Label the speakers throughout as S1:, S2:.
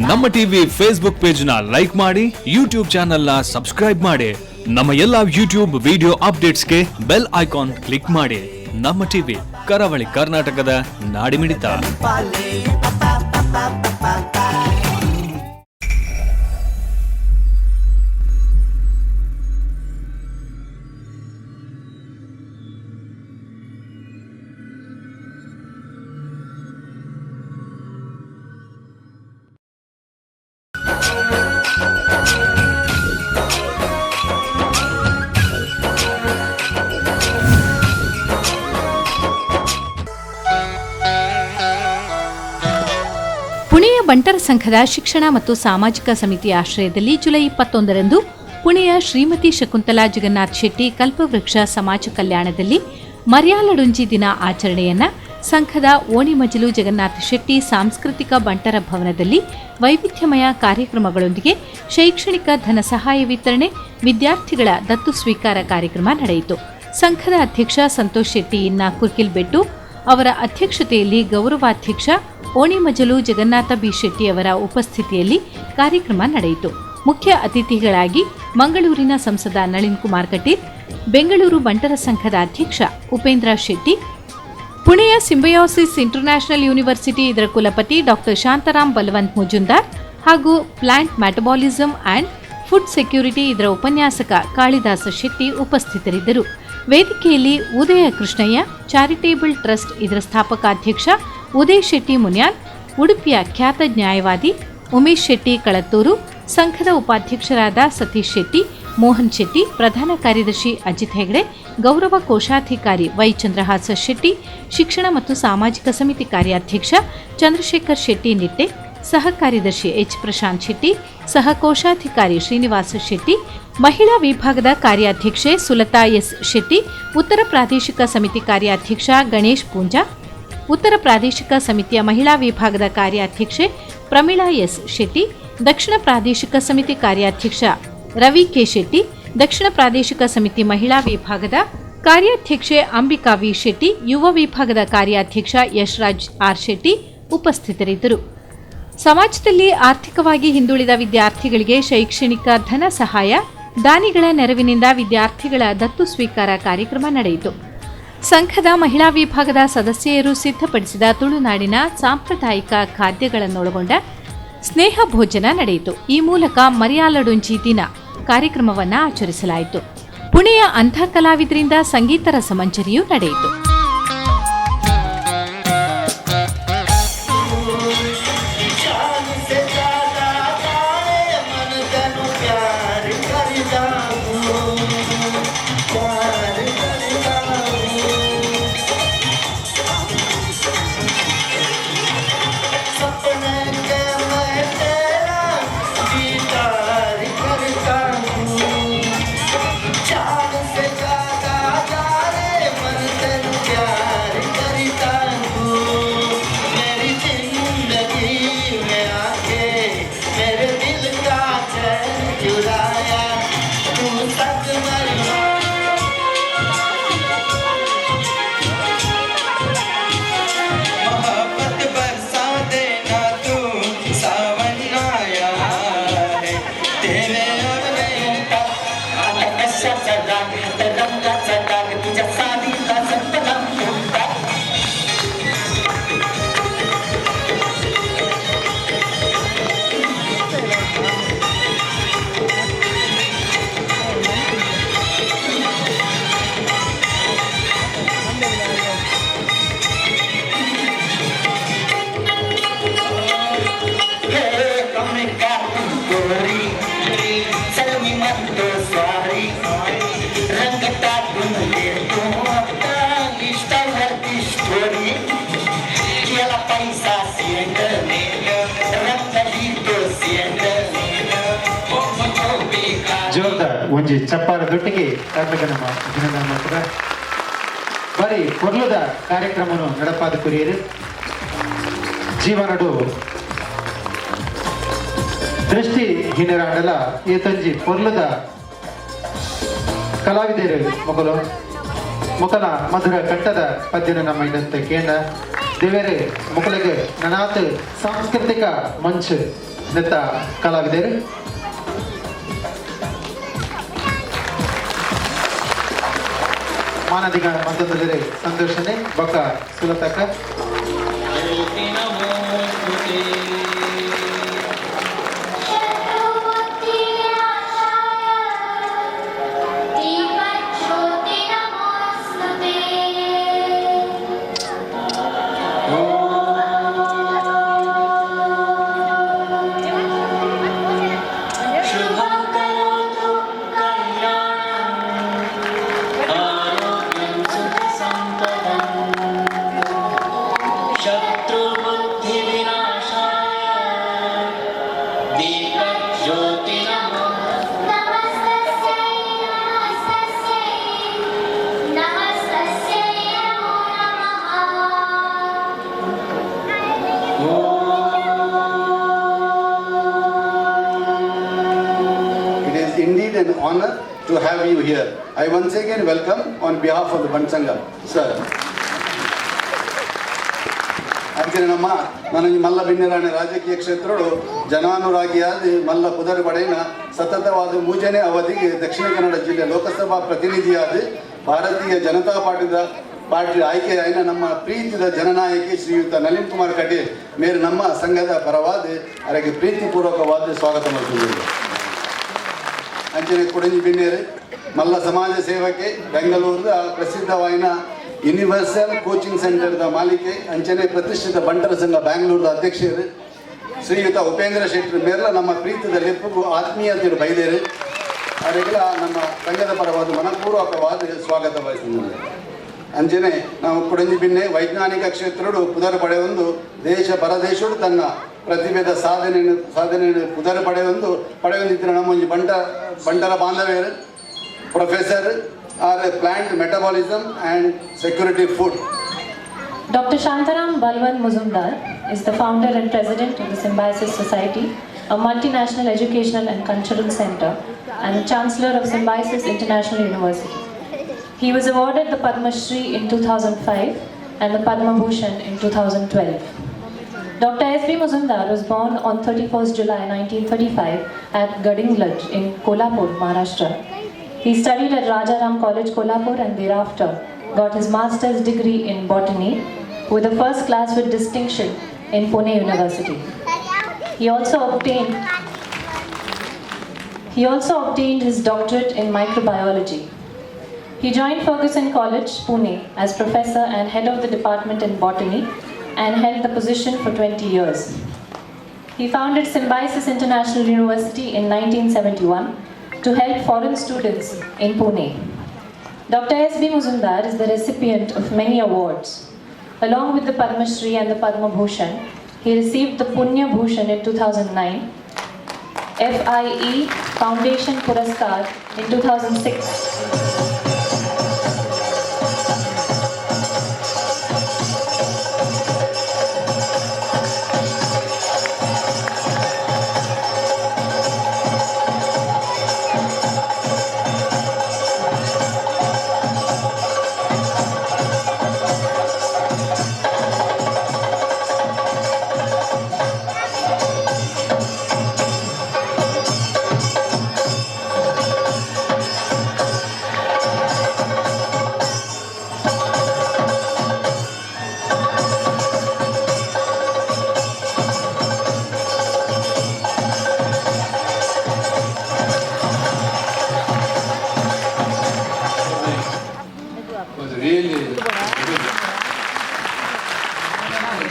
S1: ನಮ್ಮ TV Facebook page ನ like ಮಾಡಿ, ಯೂಟ್ಯೂಬ್ ಚಾನೆಲ್ ನ ಸಬ್ಸ್ಕ್ರೈಬ್ ಮಾಡಿ. ನಮ್ಮ ಎಲ್ಲಾ ಯೂಟ್ಯೂಬ್ ವಿಡಿಯೋ ಅಪ್ಡೇಟ್ಸ್ಗೆ ಬೆಲ್ ಐಕಾನ್ ಕ್ಲಿಕ್ ಮಾಡಿ. ನಮ್ಮ ಟಿವಿ ಕರಾವಳಿ ಕರ್ನಾಟಕದ ನಾಡಿಮಿಡಿತ.
S2: ಪುಣೆಯ ಬಂಟರ ಸಂಘದ ಶಿಕ್ಷಣ ಮತ್ತು ಸಾಮಾಜಿಕ ಸಮಿತಿಯ ಆಶ್ರಯದಲ್ಲಿ ಜುಲೈ 21ರಂದು ಪುಣೆಯ ಶ್ರೀಮತಿ ಶಕುಂತಲಾ ಜಗನ್ನಾಥ್ ಶೆಟ್ಟಿ ಕಲ್ಪವೃಕ್ಷ ಸಮಾಜ ಕಲ್ಯಾಣದಲ್ಲಿ ಮರ್ಯಾಲಡುಂಜಿ ದಿನ ಆಚರಣೆಯನ್ನ ಸಂಘದ ಓಣಿಮಜಲು ಜಗನ್ನಾಥ ಶೆಟ್ಟಿ ಸಾಂಸ್ಕೃತಿಕ ಬಂಟರ ಭವನದಲ್ಲಿ ವೈವಿಧ್ಯಮಯ ಕಾರ್ಯಕ್ರಮಗಳೊಂದಿಗೆ ಶೈಕ್ಷಣಿಕ ಧನ ಸಹಾಯ ವಿತರಣೆ, ವಿದ್ಯಾರ್ಥಿಗಳ ದತ್ತು ಸ್ವೀಕಾರ ಕಾರ್ಯಕ್ರಮ ನಡೆಯಿತು. ಸಂಘದ ಅಧ್ಯಕ್ಷ ಸಂತೋಷ್ ಶೆಟ್ಟಿ ಇನ್ನ ಕುರ್ಕಿಲ್ಬೆಟ್ಟು ಅವರ ಅಧ್ಯಕ್ಷತೆಯಲ್ಲಿ ಗೌರವಾಧ್ಯಕ್ಷ ಓಣಿಮಜಲು ಜಗನ್ನಾಥ ಬಿ ಶೆಟ್ಟಿ ಅವರ ಉಪಸ್ಥಿತಿಯಲ್ಲಿ ಕಾರ್ಯಕ್ರಮ ನಡೆಯಿತು. ಮುಖ್ಯ ಅತಿಥಿಗಳಾಗಿ ಮಂಗಳೂರಿನ ಸಂಸದ ನಳಿನ್ ಕುಮಾರ್ ಕಟೀಲ್, ಬೆಂಗಳೂರು ಬಂಟರ ಸಂಘದ ಅಧ್ಯಕ್ಷ ಉಪೇಂದ್ರ ಶೆಟ್ಟಿ, ಪುಣೆಯ ಸಿಂಬಯೋಸಿಸ್ ಇಂಟರ್ನ್ಯಾಷನಲ್ ಯೂನಿವರ್ಸಿಟಿ ಇದರ ಕುಲಪತಿ ಡಾಕ್ಟರ್ ಶಾಂತಾರಾಮ್ ಬಲವಂತ್ ಮುಜುಂದಾರ್ ಹಾಗೂ plant metabolism and food security ಇದರ ಉಪನ್ಯಾಸಕ ಕಾಳಿದಾಸ ಶೆಟ್ಟಿ ಉಪಸ್ಥಿತರಿದ್ದರು. ವೇದಿಕೆಯಲ್ಲಿ ಉದಯ ಕೃಷ್ಣಯ್ಯ, ಚಾರಿಟೇಬಲ್ ಟ್ರಸ್ಟ್ ಇದರ ಸ್ಥಾಪಕಾಧ್ಯಕ್ಷ ಉದಯ್ ಶೆಟ್ಟಿ ಮುನ್ಯಾಲ್, ಉಡುಪಿಯ ಖ್ಯಾತ ನ್ಯಾಯವಾದಿ ಉಮೇಶ್ ಶೆಟ್ಟಿ ಕಳತ್ತೂರು, ಸಂಘದ ಉಪಾಧ್ಯಕ್ಷರಾದ ಸತೀಶ್ ಶೆಟ್ಟಿ, ಮೋಹನ್ ಶೆಟ್ಟಿ, ಪ್ರಧಾನ ಕಾರ್ಯದರ್ಶಿ ಅಜಿತ್ ಹೆಗ್ಡೆ, ಗೌರವ ಕೋಶಾಧಿಕಾರಿ ವೈ ಚಂದ್ರಹಾಸ ಶೆಟ್ಟಿ, ಶಿಕ್ಷಣ ಮತ್ತು ಸಾಮಾಜಿಕ ಸಮಿತಿ ಕಾರ್ಯಾಧ್ಯಕ್ಷ ಚಂದ್ರಶೇಖರ್ ಶೆಟ್ಟಿ ನಿಟ್ಟೆ, ಸಹ ಕಾರ್ಯದರ್ಶಿ ಎಚ್ ಪ್ರಶಾಂತ್ ಶೆಟ್ಟಿ, ಸಹ ಕೋಶಾಧಿಕಾರಿ ಶ್ರೀನಿವಾಸ ಶೆಟ್ಟಿ, ಮಹಿಳಾ ವಿಭಾಗದ ಕಾರ್ಯಾಧ್ಯಕ್ಷೆ ಸುಲತಾ ಎಸ್ ಶೆಟ್ಟಿ, ಉತ್ತರ ಪ್ರಾದೇಶಿಕ ಸಮಿತಿ ಕಾರ್ಯಾಧ್ಯಕ್ಷ ಗಣೇಶ್ ಪೂಂಜಾ, ಉತ್ತರ ಪ್ರಾದೇಶಿಕ ಸಮಿತಿಯ ಮಹಿಳಾ ವಿಭಾಗದ ಕಾರ್ಯಾಧ್ಯಕ್ಷೆ ಪ್ರಮೀಳಾ ಎಸ್ ಶೆಟ್ಟಿ, ದಕ್ಷಿಣ ಪ್ರಾದೇಶಿಕ ಸಮಿತಿ ಕಾರ್ಯಾಧ್ಯಕ್ಷ ರವಿ ಕೆ ಶೆಟ್ಟಿ, ದಕ್ಷಿಣ ಪ್ರಾದೇಶಿಕ ಸಮಿತಿ ಮಹಿಳಾ ವಿಭಾಗದ ಕಾರ್ಯಾಧ್ಯಕ್ಷೆ ಅಂಬಿಕಾ ವಿ ಶೆಟ್ಟಿ, ಯುವ ವಿಭಾಗದ ಕಾರ್ಯಾಧ್ಯಕ್ಷ ಯಶ್ರಾಜ್ ಆರ್ ಶೆಟ್ಟಿ ಉಪಸ್ಥಿತರಿದ್ದರು. ಸಮಾಜದಲ್ಲಿ ಆರ್ಥಿಕವಾಗಿ ಹಿಂದುಳಿದ ವಿದ್ಯಾರ್ಥಿಗಳಿಗೆ ಶೈಕ್ಷಣಿಕ ಧನ ಸಹಾಯ, ದಾನಿಗಳ ನೆರವಿನಿಂದ ವಿದ್ಯಾರ್ಥಿಗಳ ದತ್ತು ಸ್ವೀಕಾರ ಕಾರ್ಯಕ್ರಮ ನಡೆಯಿತು. ಸಂಘದ ಮಹಿಳಾ ವಿಭಾಗದ ಸದಸ್ಯರು ಸಿದ್ಧಪಡಿಸಿದ ತುಳುನಾಡಿನ ಸಾಂಪ್ರದಾಯಿಕ ಖಾದ್ಯಗಳನ್ನೊಳಗೊಂಡ ಸ್ನೇಹ ಭೋಜನ ನಡೆಯಿತು. ಈ ಮೂಲಕ ಮರ್ಯಾಲಡುಂಜಿ ದಿನ ಕಾರ್ಯಕ್ರಮವನ್ನು ಆಚರಿಸಲಾಯಿತು. ಪುಣೆಯ ಅಂಧ ಕಲಾವಿದರಿಂದ ಸಂಗೀತ ರಸಮಂಜರಿಯೂ ನಡೆಯಿತು.
S3: ಜೋರ್ದಾರ್ ಒಂಜಿ ಚಪ್ಪಾರದೊಟ್ಟಿಗೆ ಕಾರ್ಮಿಕ ನಮ್ಮ ಅಭಿನಂದನೆ ಮಾಡ್ತಾರೆ. ಬಾರಿ ಪೊರ್ಲುದ ಕಾರ್ಯಕ್ರಮವನ್ನು ನಡಪಾದ ಕುರಿಯರು ಜೀವನಡು ದೃಷ್ಟಿ ಹಿನ್ನರಾಂಡಲ ಏತಂಜಿ ಪೊರ್ಲುದ ಕಲಾವಿದರು ಮೊಗಲು ಮೊಕಲ ಮಧುರ ಕಟ್ಟದ ಪದ್ಯನ ನಮ್ಮ ಇದಂತೆ ಕೇಂದ್ರ ದೇವರೇ ಮಕ್ಕಳಿಗೆ ನನಾತ್ ಸಾಂಸ್ಕೃತಿಕ ಮಂಚ ನೆತ್ತ ಕಲಾವಿದರು ಮಾನದಿಗ ಮತ್ತೊಂದು ಸಂತೋಷನೆ ಬೊಕ್ಕ ಸುಲತಕ್ಕ
S4: Indeed an honor to have you here. I once again welcome on behalf of the Bansangam. Sir. ಅದಕ್ಕೆ ನಮ್ಮ ನನಗೆ ಮಲ್ಲ ಬಿನ್ನಿರಾಣೆ ರಾಜಕೀಯ ಕ್ಷೇತ್ರಗಳು ಜನಾನುರಾಗಿಯಾದ ಮಲ್ಲ ಪುದರ್ ಬಡೆನ ಸತತವಾದ ಮೂಜನೇ ಅವಧಿಗೆ ದಕ್ಷಿಣ ಕನ್ನಡ ಜಿಲ್ಲೆ ಲೋಕಸಭಾ ಪ್ರತಿನಿಧಿಯಾದ ಭಾರತೀಯ ಜನತಾ ಪಾರ್ಟಿ ಆಯ್ಕೆಯಾಯಿನ ನಮ್ಮ ಪ್ರೀತಿದ ಜನನಾಯಕಿ ಶ್ರೀಯುತ ನಳಿನ್ ಕುಮಾರ್ ಕಟೀಲ್ ಮೇರೆ ನಮ್ಮ ಸಂಘದ ಪರವಾದ ಅವರಿಗೆ ಪ್ರೀತಿಪೂರ್ವಕವಾದ ಸ್ವಾಗತ ಮಾಡ್ತಿದ್ದೇವೆ. ಅಂಚನೆ ಕೊಡಂಜಿ ಬಿನ್ನೇರು ಮಲ್ಲ ಸಮಾಜ ಸೇವಕ್ಕೆ ಬೆಂಗಳೂರದ ಪ್ರಸಿದ್ಧವಾಯಿನ ಯೂನಿವರ್ಸಲ್ ಕೋಚಿಂಗ್ ಸೆಂಟರ್ದ ಮಾಲಿಕೆ ಅಂಚನೆ ಪ್ರತಿಷ್ಠಿತ ಬಂಟರ ಸಂಘ ಬ್ಯಾಂಗ್ಳೂರದ ಅಧ್ಯಕ್ಷರು ಶ್ರೀಯುತ ಉಪೇಂದ್ರ ಶೆಟ್ಟರ್ ಮೇರೆಲ್ಲ ನಮ್ಮ ಪ್ರೀತಿದ ಲೆಪ್ಪು ಆತ್ಮೀಯತೆಯನ್ನು ಬೈದೇರು ಅವರಿಗೆಲ್ಲ ನಮ್ಮ ಸಂಘದ ಪರವಾದ ಮನಪೂರ್ವಕವಾದ ಸ್ವಾಗತ ಬಯಸಿದ್ದಾರೆ. ಅಂಚನೆ ನಾವು ಕೊಡಂಜಿ ಬಿನ್ನೆ ವೈಜ್ಞಾನಿಕ ಕ್ಷೇತ್ರಗಳು ಪುದರ್ ಪಡೆಯೊಂದು ಪರದೇಶಗಳು ತನ್ನ ಪ್ರತಿಭೆದ ಸಾಧನೆಯನ್ನು ಪುದರ್ ಪಡೆಯೊಂದಿದ್ದರೆ ನಮ್ಮ ಬಂಟರ ಬಾಂಧವ್ಯರು professor are plant metabolism and security food.
S5: Dr. Shantaram Balwant Muzumdar is the founder and president of the Symbiosis Society, a multinational educational and cultural center, and the chancellor of Symbiosis International University. He was awarded the Padma Shri in 2005 and the Padma Bhushan in 2012. Dr. S.B. Muzumdar was born on 31st July 1935 at Gadinglaj in Kolhapur, Maharashtra. He studied at Rajaram College, Kolhapur, and thereafter got his master's degree in botany with a first class with distinction in Pune University. He also obtained his doctorate in microbiology. He joined Fergusson College, Pune, as professor and head of the department in botany and held the position for 20 years. He founded Symbiosis International University in 1971 to help foreign students in Pune. Dr. S.B. Muzumdar is the recipient of many awards. Along with the Padma Shri and the Padma Bhushan, he received the Punya Bhushan in 2009, FIE Foundation Puraskar in 2006.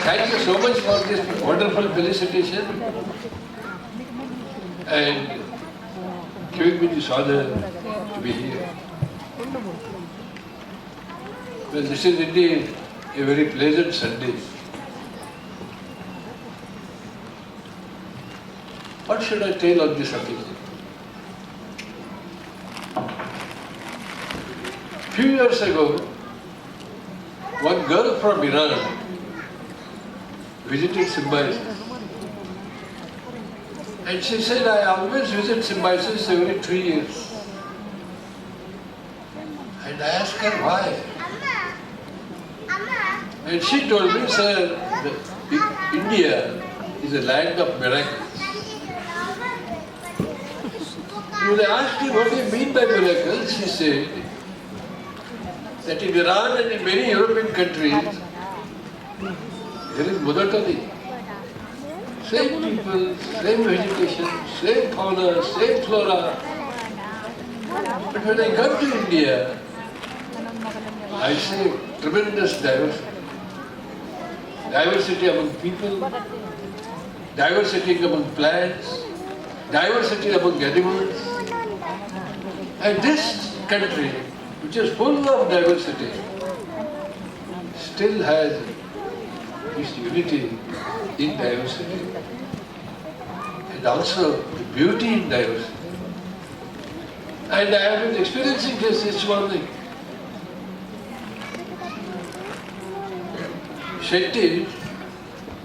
S6: Thank you so much for this wonderful felicitation and giving me this honor to be here. Well, this is indeed a very pleasant Sunday. What should I tell on this occasion? Few years ago, one girl from Iran visited Symbiosis. And she said, I always visit Symbiosis every 3 years. And I asked her why. And she told me, sir, India is a land of miracles. When I asked her what do you mean by miracles, she said that in Iran and in many European countries, there is monotony. Same people, same vegetation, same fauna, same flora. But when I come to India, I see tremendous diversity. Diversity among people, diversity among plants, diversity among animals. And this country, which is full of diversity, still has this unity in diversity and also the beauty in diversity. And I have been experiencing this morning. Shettis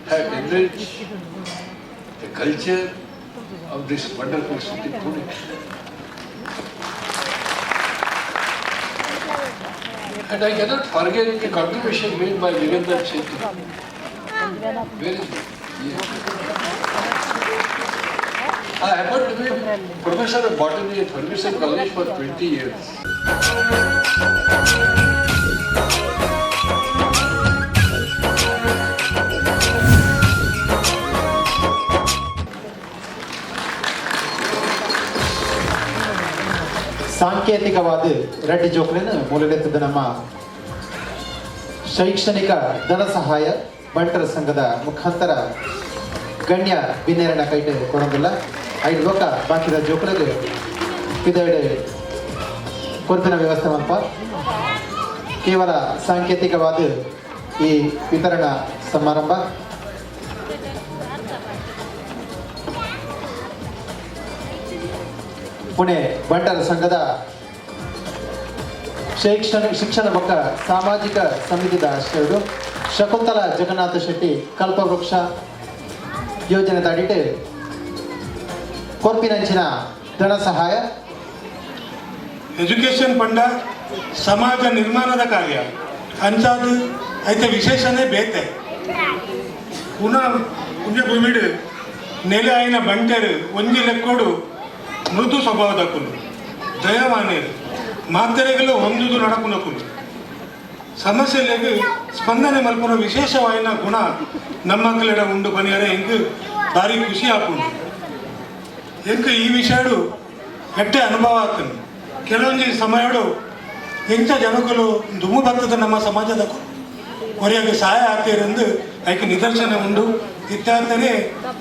S6: have enriched the culture of this wonderful city, Pune. And I cannot forget the contribution made by Virendra Shetty. Where is he? Yes. I happened to be professor of botany at Ferguson College for 20 years.
S3: ಸಾಂಕೇತಿಕವಾದ Reddy ಜೋಕ್ಲಿನ ಮೂಲಲೆತ್ತದ ನಮ್ಮ ಶೈಕ್ಷಣಿಕ ಧನ ಸಹಾಯ ಬಂಟರ ಸಂಘದ ಮುಖಾಂತರ ಗಣ್ಯ ಬಿನ್ನೇರಣ kite ಕೊಡೋದಿಲ್ಲ 5 ಲೋಕ ಬಾಕಿದ ಜೋಕ್ಲಿಗೆ ಇದೆಡೆ ಕೊರಪಿನ ವ್ಯವಸ್ಥೆ ಮಲ್ಪ ಕೇವಲ ಸಾಂಕೇತಿಕವಾದ ಈ ವಿತರಣಾ ಸಮಾರಂಭ ಪುಣೆ ಬಂಟರ ಸಂಘದ ಶಿಕ್ಷಣ ಬಕ್ಕ ಸಾಮಾಜಿಕ ಸಮಿತಿದ ಅಧ್ಯಕ್ಷರು ಶಕುಂತಲಾ ಜಗನ್ನಾಥ ಶೆಟ್ಟಿ ಕಲ್ಪವೃಕ್ಷ ಯೋಜನೆ ತಡಿಟ್ಟು ಕೊರ್ಪಿನಂಚಿನ ಧನ ಸಹಾಯ
S7: ಎಜುಕೇಶನ್ ಪಂಡ ಸಮಾಜ ನಿರ್ಮಾಣದ ಕಾರ್ಯ ಅಂಚಾದು ಐತೆ ವಿಶೇಷನೇ ಬೇತೆ ಪುಣ್ಯಭೂಮಿಡು ನೆಲೆ ಆಯ್ನ ಬಂಟರು ಒಂಜಿ ಲೆಕ್ಕೋಡು ಮೃದು ಸ್ವಭಾವದ ಕುಲು ದಯವಾನೇರು ಮಾತ್ರೆಗಳು ಹೊಂದುದು ನಡಪುನ ಕುಲು ಸಮಸ್ಯೆಗಳಿಗೆ ಸ್ಪಂದನೆ ಮಲ್ಪುನ ವಿಶೇಷವಾಯಿನ ಗುಣ ನಮ್ಮ ಮಕ್ಕಳೆಡ ಉಂಡು ಬನಿಯರೆ ಹೆಂಗೆ ಭಾರಿ ಖುಷಿ ಹಾಕೊಂಡು ಹೆಂಗೆ ಈ ವಿಷಯಡು ಎಟ್ಟೆ ಅನುಭವ ಆಗ್ತದೆ ಕೆಲವೊಂದು ಸಮಯಡು ಎಂಥ ಜನಗಳು ದುಮ್ಮು ಬರ್ತದೆ ನಮ್ಮ ಸಮಾಜದ ಕೊರೆಯಾಗಿ ಸಹಾಯ ಆಗ್ತೀರೆಂದು ಅದಕ್ಕೆ ನಿದರ್ಶನ ಉಂಡು ಇತ್ತಾಂತನೇ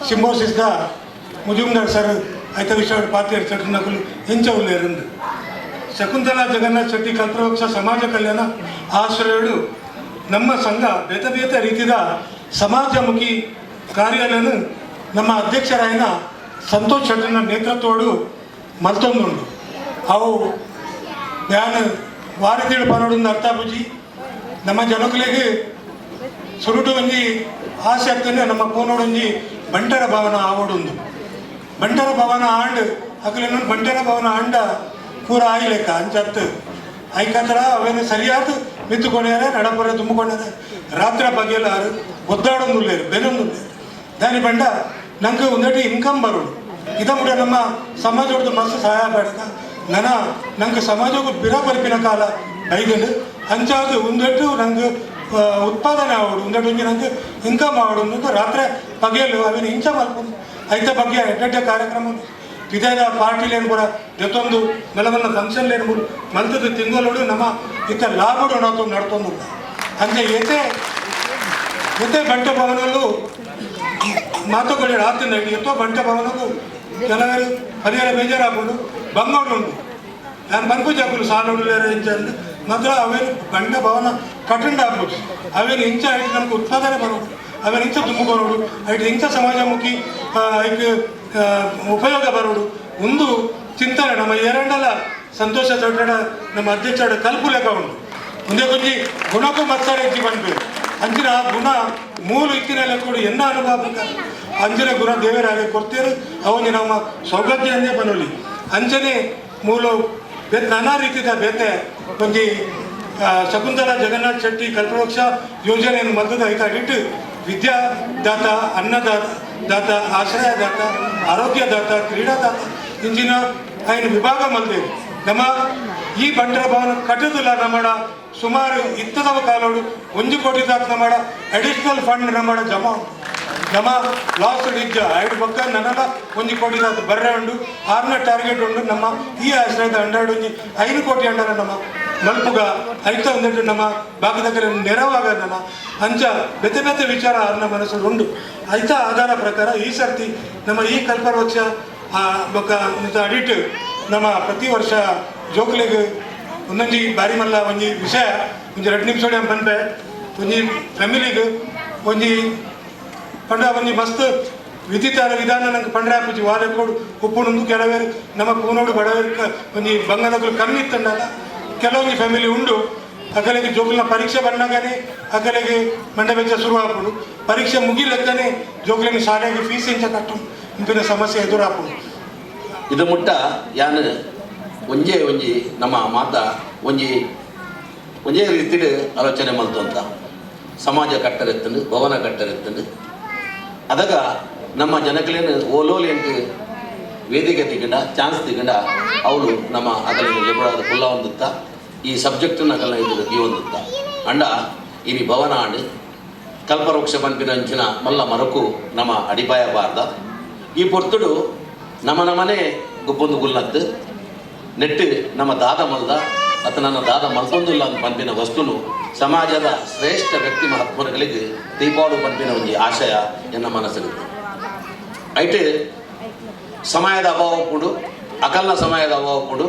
S7: ಸಿಂಬೋಸಿಸ್ದ ಮುಜುಮ್ದಾರ್ ಸರ್ ಐತ ವಿಷಯ ಪಾತ್ರ ಚಟನಗಳು ಹೆಂಚವುಲ್ಲೇರಂದು ಶಕುಂತಲಾ ಜಗನ್ನಾಥ್ ಶೆಟ್ಟಿ ಕಲ್ಪವೃಕ್ಷ ಸಮಾಜ ಕಲ್ಯಾಣ ಆಶ್ರಯಡು ನಮ್ಮ ಸಂಘ ಬೇತೆ ಬೇತೆ ರೀತಿಯ ಸಮಾಜಮುಖಿ ಕಾರ್ಯಾಲಯನು ನಮ್ಮ ಅಧ್ಯಕ್ಷರಾಯನ ಸಂತೋಷ್ ಶೆಟ್ಟಿನ ನೇತೃತ್ವಡು ಮಲ್ತೊಂದುಂಡು ಅವು ಬ್ಯಾನ್ ವಾರದಿಡು ಪನೋಡು ಅರ್ಥ ಬುಜಿ ನಮ್ಮ ಜನಗಳಿಗೆ ಸುರುಟು ಒಂಜಿ ಆಸೆ ಆಗ್ತದೆ ನಮ್ಮ ಕೋನೋಡೊಂಜಿ ಬಂಟರ ಭವನ ಆವಡುಂದು ಬಂಟರ ಭವನ ಆಂಡ್ ಅಕಲೇನು ಬಂಟರ ಭವನ ಆಂಡ ಪೂರ ಆಯ್ಲೆಕ್ಕ ಅಂಚತ್ತು ಐಕಂದ್ರ ಅವೇನು ಸರಿಯಾದ ಮಿತ್ತುಕೊಂಡ್ಯಾರ ನಡಪುರ ತುಂಬಿಕೊಂಡ್ಯಾರ ರಾತ್ರಿ ಬಗೆಯಲ್ಲಾರು ಒದ್ದಾಡೊಂದುಲ್ಲೇರು ಬೆನೊಂದುಲ್ಲೇರು ದಾನಿ ಬಂಡ ನಂಗೆ ಒಂದೆಟ್ಟು ಇನ್ಕಮ್ ಬರೋಡು ಇದ ಮುಡ ನಮ್ಮ ಸಮಾಜದ ಮಸ್ತ್ ಸಹಾಯ ಬೇಡಕ ನಂಗೆ ಸಮಾಜಕ್ಕೂ ಬಿರ ಬಲ್ಪಿನ ಕಾಲ ಐದು ಅಂಚಾದು ಒಂದೆಟ್ಟು ನಂಗೆ ಉತ್ಪಾದನೆ ಆವಡು ಒಂದೆಟ್ಟು ನಂಗೆ ಇನ್ಕಮ್ ಆವಡು ಅಂತ ರಾತ್ರಿ ಬಗೆಯಲು ಅವೇನು ಇಂಚ ಮಲ್ಪುದು ಐತ ಬಗ್ಗೆ ಎಡ್ಡೆ ಕಾರ್ಯಕ್ರಮ ವಿಧೇಯದ ಪಾರ್ಟಿಲೇನು ಕೂಡ ಜೊತ್ತೊಂದು ಮೆಲವನ್ನ ಫಂಕ್ಷನ್ಲೇನು ಕೂಡ ಮಂತದ ತಿಂಗಳೋಡು ನಮ್ಮ ಇತ್ತ ಲಾಭಡು ನಡ್ತೊಂದು ಅಂತೆ ಎತ್ತೆ ಬಂಟ ಭವನಲ್ಲೂ ಮಾತುಗಳು ರಾತ್ರಿ ನಡಿ ಎತ್ತೋ ಬಂಟ ಭವನಲ್ಲೂ ಕೆಲವರು ಪರಿಹಾರ ಬೇಜಾರಾಗ್ಬೋದು ಬಂಗೋಡುಂಡು ನಾನು ಬಂದ್ಪೂಜೆ ಹಾಕಲು ಸಾಲೋಡ್ಲೇರ ಇಂಚ ಅಂದು ಮಾತ್ರ ಅವೇನು ಬಂಡ ಭವನ ಕಟ್ಟಂಡ ಆಗ್ಬೋದು ಅವೇನು ಇಂಚ ಆಯ್ತು ನಮ್ಗೆ ಉತ್ಪಾದನೆ ಬರೋದು ಅವೇನು ಇಂಚ ತುಂಬಿಕೊಳ್ಳೋಡು ಐಟು ಇಂಚ ಸಮಾಜಮುಖಿ ಐಕ್ ಉಪಯೋಗ ಬರೋಡು ಒಂದು ಚಿಂತನೆ ನಮ್ಮ ಎರಡಲ ಸಂತೋಷ ದೊಡ್ಡ ನಮ್ಮ ಅಧ್ಯಕ್ಷರ ಕಲ್ಪು ಲೆಕ್ಕ ಉಂಟು ಮುಂದೆ ಕೊಂಚಿ ಗುಣಕ್ಕೂ ಮತ್ಸರ ಹೆಚ್ಚಿ ಬಂದ್ಬೇಕು ಅಂಚಿನ ಗುಣ ಮೂಲ ಇಕ್ಕಿನ ಲೆಕ್ಕೋಡು ಎನ್ನ ಅನುಭವ ಅಂಚಿನ ಗುಣ ದೇವರಾಗೆ ಕೊಡ್ತೀರು ಅವನಿಗೆ ನಮ್ಮ ಸೌಗತ್ಯನ್ನೇ ಬನ್ನೋಲಿ ಅಂಚನೆ ಮೂಲ ನಾನಾ ರೀತಿಯ ಬೇತೆ ಕೊಂಚಿ ಶಕುಂತಲಾ ಜಗನ್ನಾಥ್ ಶೆಟ್ಟಿ ಕಲ್ಪವೃಕ್ಷ ಯೋಜನೆಯನ್ನು ಮಲ್ತದ ಐತ ಅಡಿಟ್ಟು ವಿದ್ಯಾದಾತ ಅನ್ನದಾತ ಆಶ್ರಯದಾತ ಆರೋಗ್ಯದಾತ ಕ್ರೀಡಾದಾತ ಇಂಚಿನ ಐನು ವಿಭಾಗ ಮಲ್ತೇವೆ ನಮ್ಮ ಈ ಬಂಟರ ಭವನ ಕಟ್ಟದಿಲ್ಲ ನಮ್ಮಡ ಸುಮಾರು ಇತ್ತದವ ಕಾಲೋಡು 1 ಕೋಟಿ ದಾತ ನಮ್ಮಡ ಅಡಿಷನಲ್ ಫಂಡ್ ನಮ್ಮಡ ಜಮಾ ಲಾಸ್ಟ್ ಇಜ್ಜ ಐದು ಪಕ್ಕ ನನಗ 1 ಕೋಟಿ ದಾತ ಬರ್ರೆ ಉಂಡು 6ನೇ ಟಾರ್ಗೆಟ್ ಉಂಡು ನಮ್ಮ ಈ ಆಶ್ರಯದ ಅಂಡಾಡು 5 ಕೋಟಿ ಅಂಡರ ನಮ್ಮ ಮಲ್ಪುಗ ಐತ ಒಂದೆಟ್ಟು ನಮ್ಮ ಭಾಗದ ನೆರವಾಗ ನಮ್ಮ ಅಂಚ ಬೆತೆ ಬೆತೆ ವಿಚಾರ ನಮ್ಮ ಮನಸ್ಸು ಉಂಡು ಐತ ಆಧಾರ ಪ್ರಕಾರ ಈ ಸರ್ತಿ ನಮ್ಮ ಈ ಕಲ್ಪವೃಕ್ಷ ಬೊಕ್ಕ ಅಡಿಟ್ ನಮ್ಮ ಪ್ರತಿ ವರ್ಷ ಜೋಕ್ಲೆಗೆ ಒಂದೊಂದು ಬಾರಿ ಮಲ್ಲ ಒಂಜಿ ವಿಷಯ ಒಂಜಿ 2 ನಿಮಿಷ ಬಂದೆ ಒಂಜಿ ಫ್ಯಾಮಿಲಿಗೆ ಒಂಜಿ ಪಂಡ ಒಂಜಿ ಮಸ್ತ್ ವಿಧಿತಾರ ವಿಧಾನ ನಂಗೆ ಪಂಡ್ರೆ ಹಾಕಿ ವಾದ ಕೊಡು ಉಪ್ಪುಣಂದು ಕೆಲವೇರು ನಮ್ಮ ಪೂನೋಡು ಬಡವೇರು ಒಂಜಿ ಬಂಗನಗಳು ಕಮ್ಮಿ ಇತ್ತಂಡಲ್ಲ ಕೆಲವೊಂದು ಫ್ಯಾಮಿಲಿ ಉಂಡು ಅಕಲೆಗೆ ಜೋಕಲ್ನ ಪರೀಕ್ಷೆ ಬಂದಾಗನೇ ಅಕಲೆಗೆ ಮಂಡ ಬೆಚ್ಚ ಶುರು ಹಾಕೋದು ಪರೀಕ್ಷೆ ಮುಗಿಲೆಕ್ಕನೇ ಜೋಕಲಿನ ಶಾಲೆಗೆ ಫೀಸ್ ಇಂಚ ಕಟ್ಟು ಇಂಪಿನ ಸಮಸ್ಯೆ ಎದುರಾಪುದು
S8: ಇದು ಮುಟ್ಟ ಯಾನು ಒಂಜಿ ನಮ್ಮ ಮಾತ ಒಂಜೇ ರೀತಿಡ್ ಆಲೋಚನೆ ಮಲ್ತು ಅಂತ ಸಮಾಜ ಕಟ್ಟರೆತ್ತಂಡು ಭವನ ಕಟ್ಟರೆತ್ತಂಡು ಅದಾಗ ನಮ್ಮ ಜನಗಳೇನು ಓಲೋಲಿ ಎಂಟು ವೇದಿಕೆ ತಿಗಂಡ ಚಾನ್ಸ್ ತಿಗಂಡ ಅವಳು ನಮ್ಮ ಅಕಲಿನ ಲೆಬಡಾದ ಕುಲ್ಲ ಹೊಂದುತ್ತ ಈ ಸಬ್ಜೆಕ್ಟನ್ನು ಅಕಲ್ನ ಇದು ಹೊಂದುತ್ತ ಅಂಡ ಇನಿ ಭವನ ಆಂಡು ಕಲ್ಪವೃಕ್ಷ ಪಂಪಿನ ಅಂಚಿನ ಮಲ್ಲ ಮರಕು ನಮ್ಮ ಅಡಿಪಾಯ ಬಾರ್ದ ಈ ಪೊರ್ತುಡು ನಮ್ಮನೆ ಗೊಬ್ಬೊಂದು ಗುಲ್ಲತ್ತು ನೆಟ್ಟು ನಮ್ಮ ದಾದ ಮಲ್ದ ಅಥವಾ ನನ್ನ ದಾದ ಮಲ್ತೊಂದಿಲ್ಲ ಅಂತ ಪಂಪಿನ ವಸ್ತುನು ಸಮಾಜದ ಶ್ರೇಷ್ಠ ವ್ಯಕ್ತಿ ಮಹಾತ್ಮರುಗಳಿಗೆ ದೀಪಾವಳಿ ಪಂಪಿನ ಒಂದು ಆಶಯ ಎನ್ನ ಮನಸ್ಸಿರುತ್ತೆ ಐಟು ಸಮಯದ ಅಭಾವ ಕೂಡು ಅಕಲ್ನ ಸಮಯದ ಅಭಾವ ಕೂಡು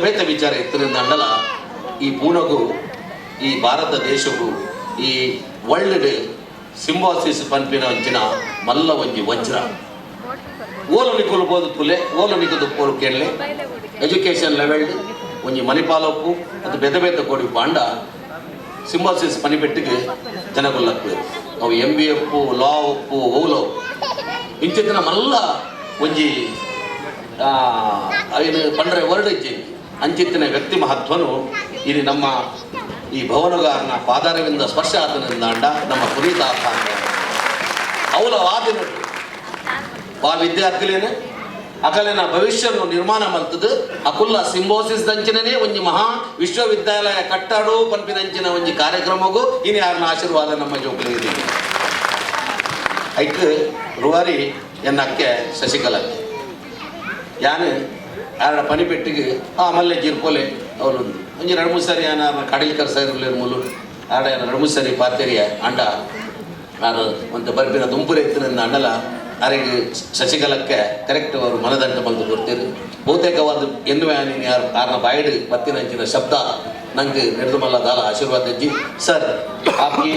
S8: ಬೇತೆ ವಿಚಾರ ಎತ್ತರಿಂದ ಅಂಡಲ ಈ ಪೂನಗೂ ಈ ಭಾರತ ದೇಶಕ್ಕೂ ಈ ವರ್ಲ್ಡ್ ಸಿಂಬಾಸಿಸ್ ಪಂಪಿನ ಅಂಚಿನ ಮಲ್ಲ ಒಂಜಿ ವಜ್ರ ಓಲು ನಿಕ್ಕಲು ಬೋದು ತುಲೆ ಓಲು ನಿಕ್ಕದು ಪೋರು ಕೇಳಲೆ ಎಜುಕೇಷನ್ ಲೆವೆಲ್ ಒಂಜಿ ಮಣಿಪಾಲಪ್ಪು ಅದು ಬೆದ ಕೋಡಿ ಪಾಂಡ ಸಿಂಬಾಸಿಸ್ ಪನಿಪೆಟ್ಟಿಗೆ ಜನಗುಲ್ಲಪ್ಪು ಅವು MBA ಒಪ್ಪು ಲಾ ಒಪ್ಪು ಓಲೋ ಇಂಚಿನ ಮಲ್ಲ ಒಂಜಿ ಏನು ಪಂಡ್ರೆ ವರ್ಡ್ ಇಜ್ಜಿ ಅಂಚಿತ್ತಿನ ವ್ಯಕ್ತಿ ಮಹತ್ವನು ಇಲ್ಲಿ ನಮ್ಮ ಈ ಭವನಗಾರನ ಪಾದಾರವಿಂದ ಸ್ಪರ್ಶ ಆತನಿಂದ ಅಂಡ ನಮ್ಮ ಪುನೀತ ಅವಲ ವಾದಿನ ಆ ವಿದ್ಯಾರ್ಥಿಲೇನೆ ಅಕಲಿನ ಭವಿಷ್ಯವನ್ನು ನಿರ್ಮಾಣ ಮಲ್ತದು ಅಕುಲ್ಲ ಸಿಂಬೋಸಿಸ್ ದಂಚಿನೇ ಒಂಜಿ ಮಹಾ ವಿಶ್ವವಿದ್ಯಾಲಯ ಕಟ್ಟಡು ಪಂಪಿನಂಚಿನ ಒಂಜಿ ಕಾರ್ಯಕ್ರಮಗೂ ಇನ್ನು ಯಾರನ್ನ ಆಶೀರ್ವಾದ ನಮ್ಮ ಜೋಕುಲಿಗೆ ಐಕ್ ರುವಾರಿ ಎನ್ನಕ್ಕೆ ಶಶಿಕಲಕ್ಕೆ ಯಾನು ಯಾರ ಪನಿಪೆಟ್ಟಿಗೆ ಮಲ್ಲೆ ಜಿರ್ಕೊಲೆ ಅವಳು ಒಂಜಿ 2-3 ಸಾರಿ ಯಾನ ಕಡಲಿಕರ್ ಸೈರ್ಲೇರು ಮುಲು ಆಡ 2-3 ಸಾರಿ ಪಾತೆರಿಯ ಅಂಡ ನಾನು ಒಂದು ಬರ್ಬಿನ ದುಂಪುರ ಎತ್ತಿನಿಂದ ಅಂಡಲ ಯಾರಿಗೆ ಶಶಿಕಲಕ್ಕೆ ಕರೆಕ್ಟ್ ಅವರು ಮನದಂಡ ಬಂದು ಕೊಡ್ತೀರಿ ಬಹುತೇಕವಾದ ಎನ್ನುವೆ ನೀನು ಯಾರನ್ನ ಬಾಯಿಡು ಬತ್ತಿನಂಚಿನ ಶಬ್ದ ನಂಗೆ ನಿರ್ದುಮಲ್ಲ ದಾಲ आशीर्वाद दीजिए सर आपकी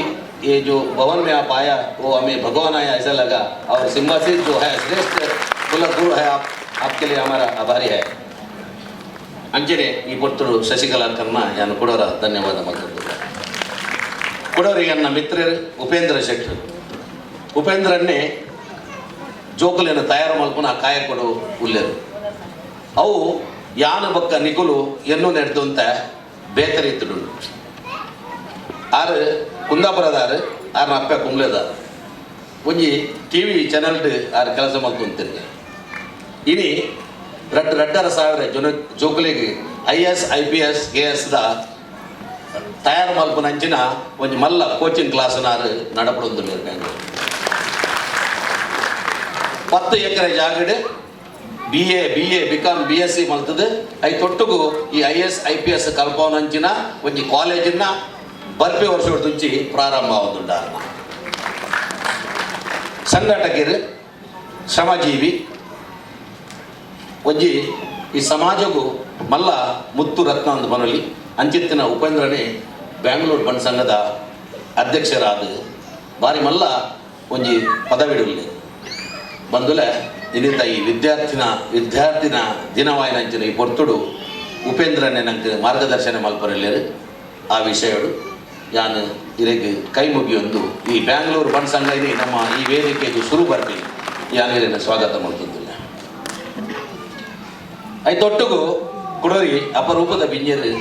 S8: ये जो भवन में आप आया वो हमें भगवान आया ऐसा लगा और सिंहासन जो है श्रेष्ठ कुलगुरु है आपके लिए हमारा आभारी है अंजने ಈ ಪೊರ್ತರು ಶಶಿಕಲಾಕರ್ನ ನಾನು ಕೊಡೋರ ಧನ್ಯವಾದ ಮಾತಾಡ್ತೀನಿ ಕೊಡೋರಿಗೆ ನನ್ನ ಮಿತ್ರರು ಉಪೇಂದ್ರ ಶೆಟ್ಟರು ಉಪೇಂದ್ರನ್ನೇ ಜೋಕಲಿನ ತಯಾರು ಮಲ್ಪನ ಕಾಯ ಕೊಡು ಉಲ್ಲೇರು ಅವು ಯಾನ ಬಕ್ಕ ನಿಕುಲು ಎನ್ನು ನೆಡ್ದು ಅಂತ ಬೇಕರಿ ಇತ್ತು ಆರು ಕುಂದಾಪುರದಾರು ಆರ್ನ ಅಪ್ಪ ಕುಂಬ್ಲೆದಾರ ಒಂಜಿ TV ಚಾನಲ್ ಆರು ಕೆಲಸ ಮಲ್ಕೊಂತೀನಿ ಇನಿ 2,00,000 ಜನ ಜೋಕಲಿಗೆ IS IPS KS ದ ತಯಾರು ಮಲ್ಪನ ಅಂಚಿನ ಒಂಜಿ ಮಲ್ಲ ಕೋಚಿಂಗ್ ಕ್ಲಾಸ್ನಾರು ನಡಪಡೊಂದು ಬ್ಯಾಂಗ್ಳೂರು 10 ಎಕರೆ ಜಾಗಡೆ BA BCom BSc ಮಲ್ತದೆ ಐ ತೊಟ್ಟುಗು ಈ IS IPS ಕಲ್ಪವನಂಚಿನ ಒಂಜಿ ಕಾಲೇಜಿನ ಬರ್ಪೆ ವರ್ಷ ದುಂಚಿ ಪ್ರಾರಂಭ ಆವದುಂಡ ಸಂಘಟಕರು ಶ್ರಮಜೀವಿ ಒಂಜಿ ಈ ಸಮಾಜಗೂ ಮಲ್ಲ ಮುತ್ತು ರತ್ನ ಅಂದು ಬನಲಿ ಅಂಚಿತ್ತಿನ ಉಪೇಂದ್ರನೇ ಬ್ಯಾಂಗ್ಳೂರು ಬಣ್ಣ ಸಂಘದ ಅಧ್ಯಕ್ಷರಾದ ಬಾರಿ ಮಲ್ಲ ಒಂಜಿ ಪದವಿಡುಲ್ಲಿ ಬಂದುಲೆ ಇನ್ನಿಂದ ಈ ವಿದ್ಯಾರ್ಥಿನ ದಿನವಾಯಿನಂಚಿನ ಈ ಪೊರ್ತುಡು ಉಪೇಂದ್ರನೇ ನಂಗೆ ಮಾರ್ಗದರ್ಶನ ಮಲ್ಪರಲ್ಲೇರು ಆ ವಿಷಯಗಳು ಯಾನು ಇರೆಗೆ ಕೈ ಮುಗಿಯೊಂದು ಈ ಬ್ಯಾಂಗ್ಳೂರು ಬಣ್ಣ ಸಂಘ ಇದೆ ನಮ್ಮ ಈ ವೇದಿಕೆಗೆ ಶುರು ಬರ್ತೀನಿ ಯಾನಿರೇನ ಸ್ವಾಗತ ಮಾಡ್ತಿದ್ದಿಲ್ಲ ಐ ತೊಟ್ಟುಗು ಕುಡೋರಿ ಅಪರೂಪದ ಬಿಂಜರು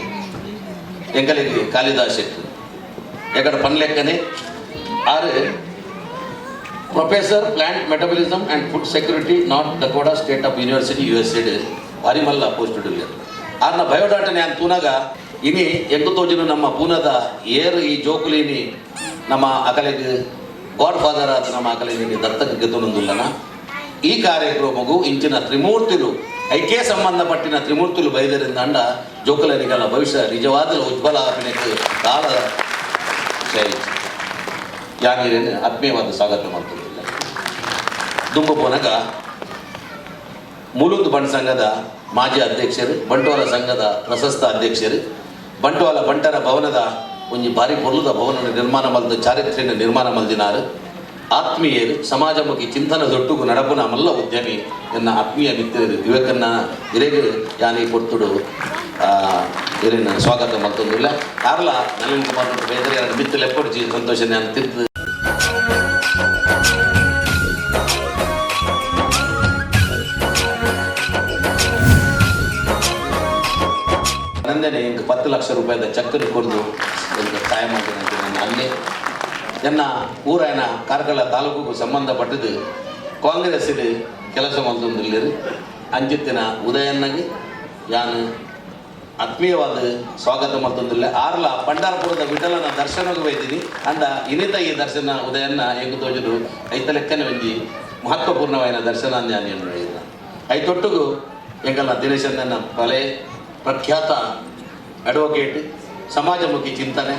S8: ಎಂಕಲಿಗೆ ಕಾಳಿದಾಸ್ ಶೆಟ್ಟಿ ಎಕಡ ಪನ್ಲೆಕ್ಕನೆ ಆರು professor plant metabolism and food security north Dakota state of university USA ಭಾರಿ ಮಲ್ಲ ಪೋಸ್ಟ್ ಇಡಲಿಲ್ಲ ಆರ್ನ ಬಯೋಡಾಟಾ ನಾನು ತೂನಾಗ ಇನಿ ಎಂಕು ತೋಜಿನ ನಮ್ಮ ಪೂನದ ಏರ್ ಈ ಜೋಕುಲಿನಿ ನಮ್ಮ ಅಕಲಿಗೆ ಗಾಡ್ ಫಾದರ್ ಆದ ನಮ್ಮ ಅಕಲಿನಿ ದತ್ತಕ್ಕೆ ಗೆತ್ತೊಂದುಲ್ಲನ ಈ ಕಾರ್ಯಕ್ರಮಗೂ ಇಂಚಿನ ತ್ರಿಮೂರ್ತಿಲು ಐಕ್ಯ ಸಂಬಂಧಪಟ್ಟಿನ ತ್ರಿಮೂರ್ತಿಲು ಬೈದರಿಂದ ಅಂಡ ಜೋಕುಲನಿಗಳ ಭವಿಷ್ಯ ನಿಜವಾದ ಉಜ್ವಲ ಅಭಿನಯಕ್ಕೆ ಕಾಲ ಯಾನಿರೇನು ಆತ್ಮೀಯವಾದ ಸ್ವಾಗತ ಮಾಡ್ತಿದ್ದಿಲ್ಲ ದುಂಬು ಪೋನಗ ಮೂಲುಂದು ಬಂಡ್ ಸಂಘದ ಮಾಜಿ ಅಧ್ಯಕ್ಷರು ಬಂಟ್ವಾಳ ಸಂಘದ ಪ್ರಶಸ್ತ ಅಧ್ಯಕ್ಷರು ಬಂಟ್ವಾಳ ಬಂಟರ ಭವನದ ಒಂಜಿ ಭಾರಿ ಪೊರ್ಲುದ ಭವನ ನಿರ್ಮಾಣ ಮಲ್ದ ಚಾರಿತ್ರ್ಯ ನಿರ್ಮಾಣ ಮಲ್ದಿನಾರು ಆತ್ಮೀಯರು ಸಮಾಜಮುಖಿ ಚಿಂತನ ದೊಟ್ಟುಗು ನಡಪುನ ಮಲ್ಲ ಉದ್ಯಮಿ ಎನ್ನ ಆತ್ಮೀಯ ಮಿತ್ರರು ವಿವೇಕನ್ನ ಹಿರೇಗು ಯಾನಿ ಕೊಟ್ಟುಡು ಹಿರಿನ ಸ್ವಾಗತ ಮಲ್ತೊಂದಿಲ್ಲ ಆರ್ಲ ನಳಿನ್ ಕುಮಾರ್ ಬೇದರೆ ಎರಡು ಮಿತ್ತಲು ಎಪ್ಪಡ್ಜಿ ಸಂತೋಷ ನಾನು ತಿರ್ತು ನಂದೇನೆ ಹಿಂಗೆ 10 ಲಕ್ಷ ರೂಪಾಯಿದ ಚಕ್ಕರಿ ಕೊಡ್ದು ಸಹಾಯ ಮಾಡ್ತೀನಿ ನನ್ನ ಅಲ್ಲೇ ಎನ್ನ ಊರಾಯನ ಕಾರ್ಕಳ ತಾಲೂಕಿಗೂ ಸಂಬಂಧಪಟ್ಟದು ಕಾಂಗ್ರೆಸ್ಸಿಗೆ ಕೆಲಸ ಮಂತೊಂದಿಲ್ಲರು ಅಂಜಿತ್ತಿನ ಉದಯನ್ನಾಗಿ ಯಾನು ಆತ್ಮೀಯವಾದ ಸ್ವಾಗತ ಮತ್ತೊಂದಿಲ್ಲ ಆರ್ಲ ಪಂಡಾರಪುರದ ವಿಠಲನ ದರ್ಶನಕ್ಕೆ ಬೈತೀನಿ ಅಂದ ಇನ್ನಿತ ಈ ದರ್ಶನ ಉದಯನ್ನ ಹೆಂಗು ತೋಜರು ಐತ ಲೆಕ್ಕನ ಒಂಜಿ ಮಹತ್ವಪೂರ್ಣವಾದ ದರ್ಶನ ನಾನು ಹೇಳಿದ ಐತೊಟ್ಟಿಗೂ ಎಂಕಲ್ನ ದಿನೇಶನ್ನ ಬಲೆ ಪ್ರಖ್ಯಾತ ಅಡ್ವೊಕೇಟ್ ಸಮಾಜಮುಖಿ ಚಿಂತನೆ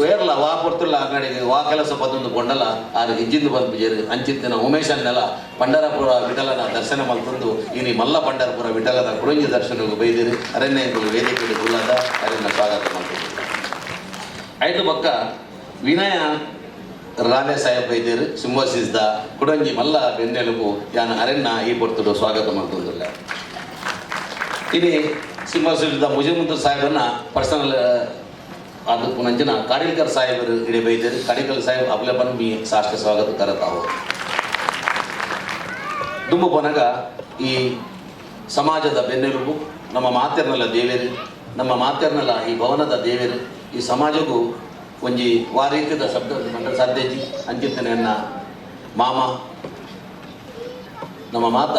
S8: వేర్ల వా పొర్తుల అక్కడికి వా ಕೆಲಸ ಪದೊಂದು ಕೊಂಡಲ ಆರು ಇಜ್ಜಿಂದು ಬಂದು ಜೇರಿ ಅಂಚಿತ್ತಿನ ಉಮೇಶನ್ನೆಲ್ಲ ಪಂಡರಪುರ ವಿಠಲನ ದರ್ಶನ ಮಲ್ತಂದು ಇನಿ ಮಲ್ಲ ಪಂಡರಪುರ ವಿಠಲದ ಕುರಂಜಿ ದರ್ಶನಕ್ಕೆ ಬೈದಿರಿ ಅರಣ್ಯ ವೇದಿಕೆಗೆ ಗುಲ್ಲಾದ ಅರಣ್ಯ ಸ್ವಾಗತ ಮಾಡ್ತೀನಿ ಐದು ಪಕ್ಕ ವಿನಯ ರಾಲೆ ಸಾಹೇಬ್ ಬೈದಿರು ಸಿಂಹಸಿಸಿದ ಕುಡಂಜಿ ಮಲ್ಲ ಬೆನ್ನೆಲುಬು ಯಾನ ಅರಣ್ಯ ಈ ಪೊರ್ತುಡು ಸ್ವಾಗತ ಮಾಡ್ತಂದಿಲ್ಲ ಇನಿ ಸಿಂಹಸಿಸಿದ ಮುಜಮುದ್ದು ಸಾಹೇಬನ್ನ ಪರ್ಸನಲ್ ಅದು ಪುನಂಚಿನ ಕಾಡಿಲ್ಕರ್ ಸಾಹೇಬರು ಇಡೀ ಬೈದರು ಕಾಡಿಲ್ಕರ್ ಸಾಹೇಬ್ आपल्या पण मी साष्ट स्वागत करत आहोत ದುಂಬು ಪನಗ ಈ ಸಮಾಜದ ಬೆನ್ನೆಲುಬು ನಮ್ಮ ಮಾತೆರ್ನಲ್ಲ ದೇವೇರು ನಮ್ಮ ಮಾತೆರ್ನಲ್ಲ ಈ ಭವನದ ದೇವೇರು ಈ ಸಮಾಜಕ್ಕೂ ಒಂಜಿ ವಾರೀಕದ ಶಬ್ದ ಮಂಡಲ ಸಾಧ್ಯಜಿ ಅಂಚಿತ್ತನೆಯನ್ನ ಮಾಮ ನಮ್ಮ ಮಾತ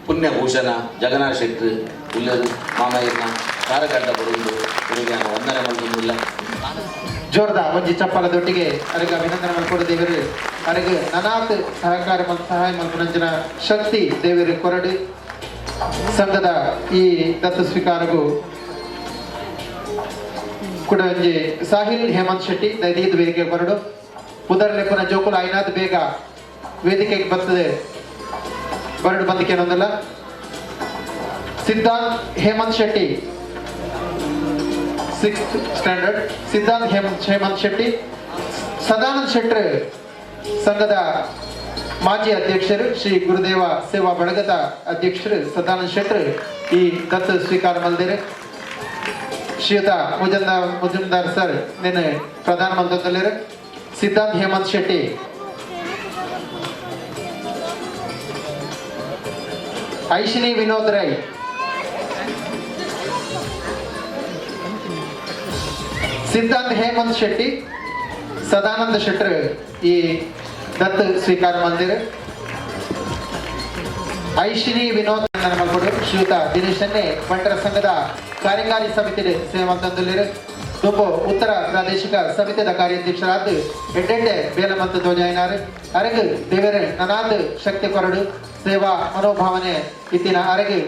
S8: ಪುಣ್ಯಭೂಷಣ ಜಗನ್ನಾಥ್ ಶೆಟ್ಟಿ ಉಳ್ಳರು ಮಾಮಯ್ಯನ ಕಾರ್ಯಕರ್ತ ಬರುವುದು ಇವರಿಗೆ ವಂದನೆ ಮಾಡುವುದಿಲ್ಲ
S3: ಜೋರ್ದಾರ್ ಒಂಜಿ ಚಪ್ಪಲದೊಟ್ಟಿಗೆ ಅರಿಗೆ ಅಭಿನಂದನೆ ಮಾಡ್ಕೊಂಡು ದೇವರು ಅರಿಗೆ ನನಾತ್ ಸಹಾಯ ಮಲ್ಪನಂಚಿನ ಶಕ್ತಿ ದೇವರು ಕೊರಡು ಸಂಘದ ಈ ದತ್ತು ಸ್ವೀಕಾರಗೂ ಕೂಡ ಒಂಜಿ ಸಾಹಿಲ್ ಹೇಮಂತ್ ಶೆಟ್ಟಿ ದೈದೀದ್ ವೇದಿಕೆ ಕೊರಡು ಪುದರ್ಲೆ ಪುನಃ ಜೋಕುಲ ಐನಾದ್ ಬೇಗ ವೇದಿಕೆಗೆ ಬರ್ತದೆ ಬರಡು ಬಂದಿಕೆ ಅನ್ನೋದಲ್ಲ ಸಿದ್ಧಾಂತ್ ಹೇಮಂತ್ ಶೆಟ್ಟಿ 6th ಸ್ಟ್ಯಾಂಡರ್ಡ್ ಸಿದ್ಧಾಂತ್ ಹೇಮಂತ್ ಶೆಟ್ಟಿ ಸದಾನಂದ್ ಶೆಟ್ರ್ ಸಂಘದ ಮಾಜಿ ಅಧ್ಯಕ್ಷರು ಶ್ರೀ ಗುರುದೇವ ಸೇವಾ ಬಳಗದ ಅಧ್ಯಕ್ಷರು ಸದಾನಂದ್ ಶೆಟ್ರ್ ಈ ದತ್ತು ಸ್ವೀಕಾರ ಮಲ್ದೇರೆ ಶ್ರೀಯುತ ಮುಜುಮ್ದಾರ್ ಸರ್ ನಿನ್ನೆ ಪ್ರಧಾನಮಂತ್ರಿಯಲ್ಲಿರು ಸಿದ್ಧಾಂತ್ ಹೇಮಂತ್ ಶೆಟ್ಟಿ ಐಶಿನಿ ವಿನೋದ್ ರೈ ಸಿದ್ಧಾಂತ್ ಹೇಮಂತ್ ಶೆಟ್ಟಿ ಸದಾನಂದ ಶೆಟ್ರ್ ಈ ದತ್ತು ಸ್ವೀಕಾರ ಮಂದಿರ ಐಶಿನಿ ವಿನೋದ್ ಮಲ್ಕೊಡು ಶ್ರೀಯುತ ದಿನೇಶನ್ನೇ ಬಂಟರ ಸಂಘದ ಕಾರ್ಯಕಾರಿ ಸಮಿತಿ ಸೇವಾ ತಂದಲ್ಲಿರು ದುಂಬು ಉತ್ತರ ಪ್ರಾದೇಶಿಕ ಸಮಿತಿಯ ಕಾರ್ಯಾಧ್ಯಕ್ಷರಾದ ಎಡ್ಡೆಡ್ಡೆ ಬೇಲಮಂತ ಧ್ವಜಾಯಿನಾರು ಅರಗು ದೇವರ ನನಾದ್ ಶಕ್ತಿ ಕೊರಡು ಸೇವಾ ಮನೋಭಾವನೆ ಇತ್ತಿನ ಅರಗು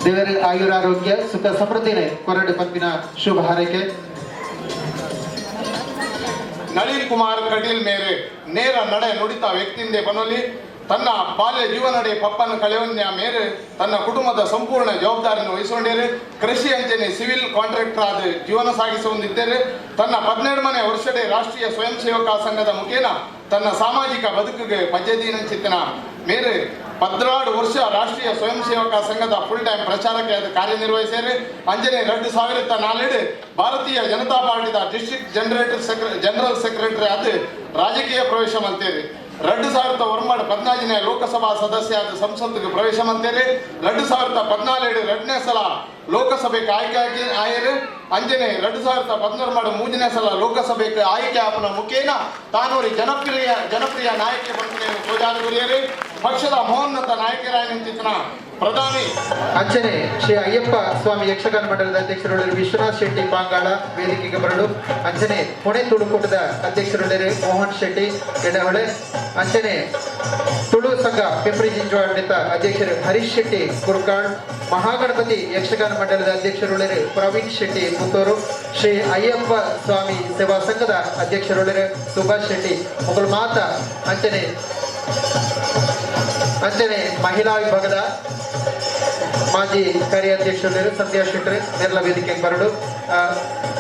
S3: ದೇವರ ಆಯುರಾರೋಗ್ಯ ಸುಖ ಸಮೃದ್ಧಿನೇ ಕೊರಡು ಪಂಪಿನ ಶುಭ ಹಾರೈಕೆ
S7: ನಳಿನ್ ಕುಮಾರ್ ಕಟೀಲ್ ಮೇರೆ ನೇರ ನಡೆ ನುಡಿತ ವ್ಯಕ್ತಿಯಿಂದ ಬನಲಿ ತನ್ನ ಬಾಲ್ಯ ಜೀವನಡೆ ಪಪ್ಪನ ಕಳೆವನ್ಯ ಮೇರೆ ತನ್ನ ಕುಟುಂಬದ ಸಂಪೂರ್ಣ ಜವಾಬ್ದಾರಿಯನ್ನು ವಹಿಸಿಕೊಂಡಿರು ಕೃಷಿ ಅಂಚನೆ ಸಿವಿಲ್ ಕಾಂಟ್ರಾಕ್ಟರ್ ಆದ ಜೀವನ ಸಾಗಿಸುವಂದಿದ್ದರೆ ತನ್ನ 12ನೇ ವರ್ಷದ ರಾಷ್ಟ್ರೀಯ ಸ್ವಯಂ ಸೇವಕ ಸಂಘದ ಮುಖೇನ ತನ್ನ ಸಾಮಾಜಿಕ ಬದುಕಿಗೆ ಪಜ್ಜದೀನಂಚಿತ್ತಿನ ಮೇರೆ 16 ವರ್ಷ ರಾಷ್ಟ್ರೀಯ ಸ್ವಯಂ ಸೇವಕ ಸಂಘದ ಫುಲ್ ಟೈಮ್ ಪ್ರಚಾರಕ್ಕೆ ಕಾರ್ಯನಿರ್ವಹಿಸಿದರೆ ಅಂಜನೆ 2004 ಭಾರತೀಯ ಜನತಾ ಪಾರ್ಟಿದ ಡಿಸ್ಟ್ರಿಕ್ಟ್ ಜನರಲ್ ಸೆಕ್ರೆಟರಿ ಆದ ರಾಜಕೀಯ ಪ್ರವೇಶ ಮಾಡ್ತೇವೆ
S9: 2014ನೇ ಲೋಕಸಭಾ ಸದಸ್ಯರಾದ ಸಂಸತ್ತಿಗೆ ಪ್ರವೇಶ ಮಾಡ್ತಾರೆ. 2014 ಎರಡನೇ ಸಲ ಲೋಕಸಭೆಗೆ ಆಯ್ಕೆ ಆಯ್ರು. ಅಂಜನೆ 2013 ಮೂರನೇ ಸಲ ಲೋಕಸಭೆಗೆ ಆಯ್ಕೆ ಆಪನ ಮುಖೇನ ತಾನೂರಿ ಜನಪ್ರಿಯ ನಾಯಕ ಬಂಧನೆ ತೋಜಾಗುರಿಯರು ಪಕ್ಷದ ಮಹೋನ್ನತ ನಾಯಕರಾಗಿ ನಿಂತಿನ ಪ್ರಧಾನಿ
S3: ಅಂಚನೆ ಶ್ರೀ ಅಯ್ಯಪ್ಪ ಸ್ವಾಮಿ ಯಕ್ಷಗಾನ ಮಂಡಲದ ಅಧ್ಯಕ್ಷರು ವಿಶ್ವನಾಥ್ ಶೆಟ್ಟಿ ಪಾಂಗಾಳ ವೇದಿಕೆಗೆ ಬರಲು. ಅಂಚನೆ ಪುಣೆ ತುಳುಕೂಟದ ಅಧ್ಯಕ್ಷರು ಮೋಹನ್ ಶೆಟ್ಟಿ ಎಡಹೊಳೆ. ಅಂಚನೆ ತುಳು ಸಂಘ ಪೆಪ್ರಿ ಜಿಂಜವಾಡಳಿತ ಅಧ್ಯಕ್ಷರು ಹರೀಶ್ ಶೆಟ್ಟಿ ಕುರ್ಕಾಳ್. ಮಹಾಗಣಪತಿ ಯಕ್ಷಗಾನ ಮಂಡಲದ ಅಧ್ಯಕ್ಷರು ಪ್ರವೀಣ್ ಶೆಟ್ಟಿ ಪುತ್ತೂರು. ಶ್ರೀ ಅಯ್ಯಪ್ಪ ಸ್ವಾಮಿ ಸೇವಾ ಸಂಘದ ಅಧ್ಯಕ್ಷರು ಸುಭಾಷ್ ಶೆಟ್ಟಿ ಮುಗಲ್ ಮಾತಾ. ಅಂಚನೆ ಮಹಿಳಾ ವಿಭಾಗದ ಮಾಜಿ ಕಾರ್ಯಾಧ್ಯಕ್ಷರು ಸಂಧ್ಯಾ ಶೆಟ್ಟರ್ ನೆರಳ ವೇದಿಕೆಗೆ ಬರಲು.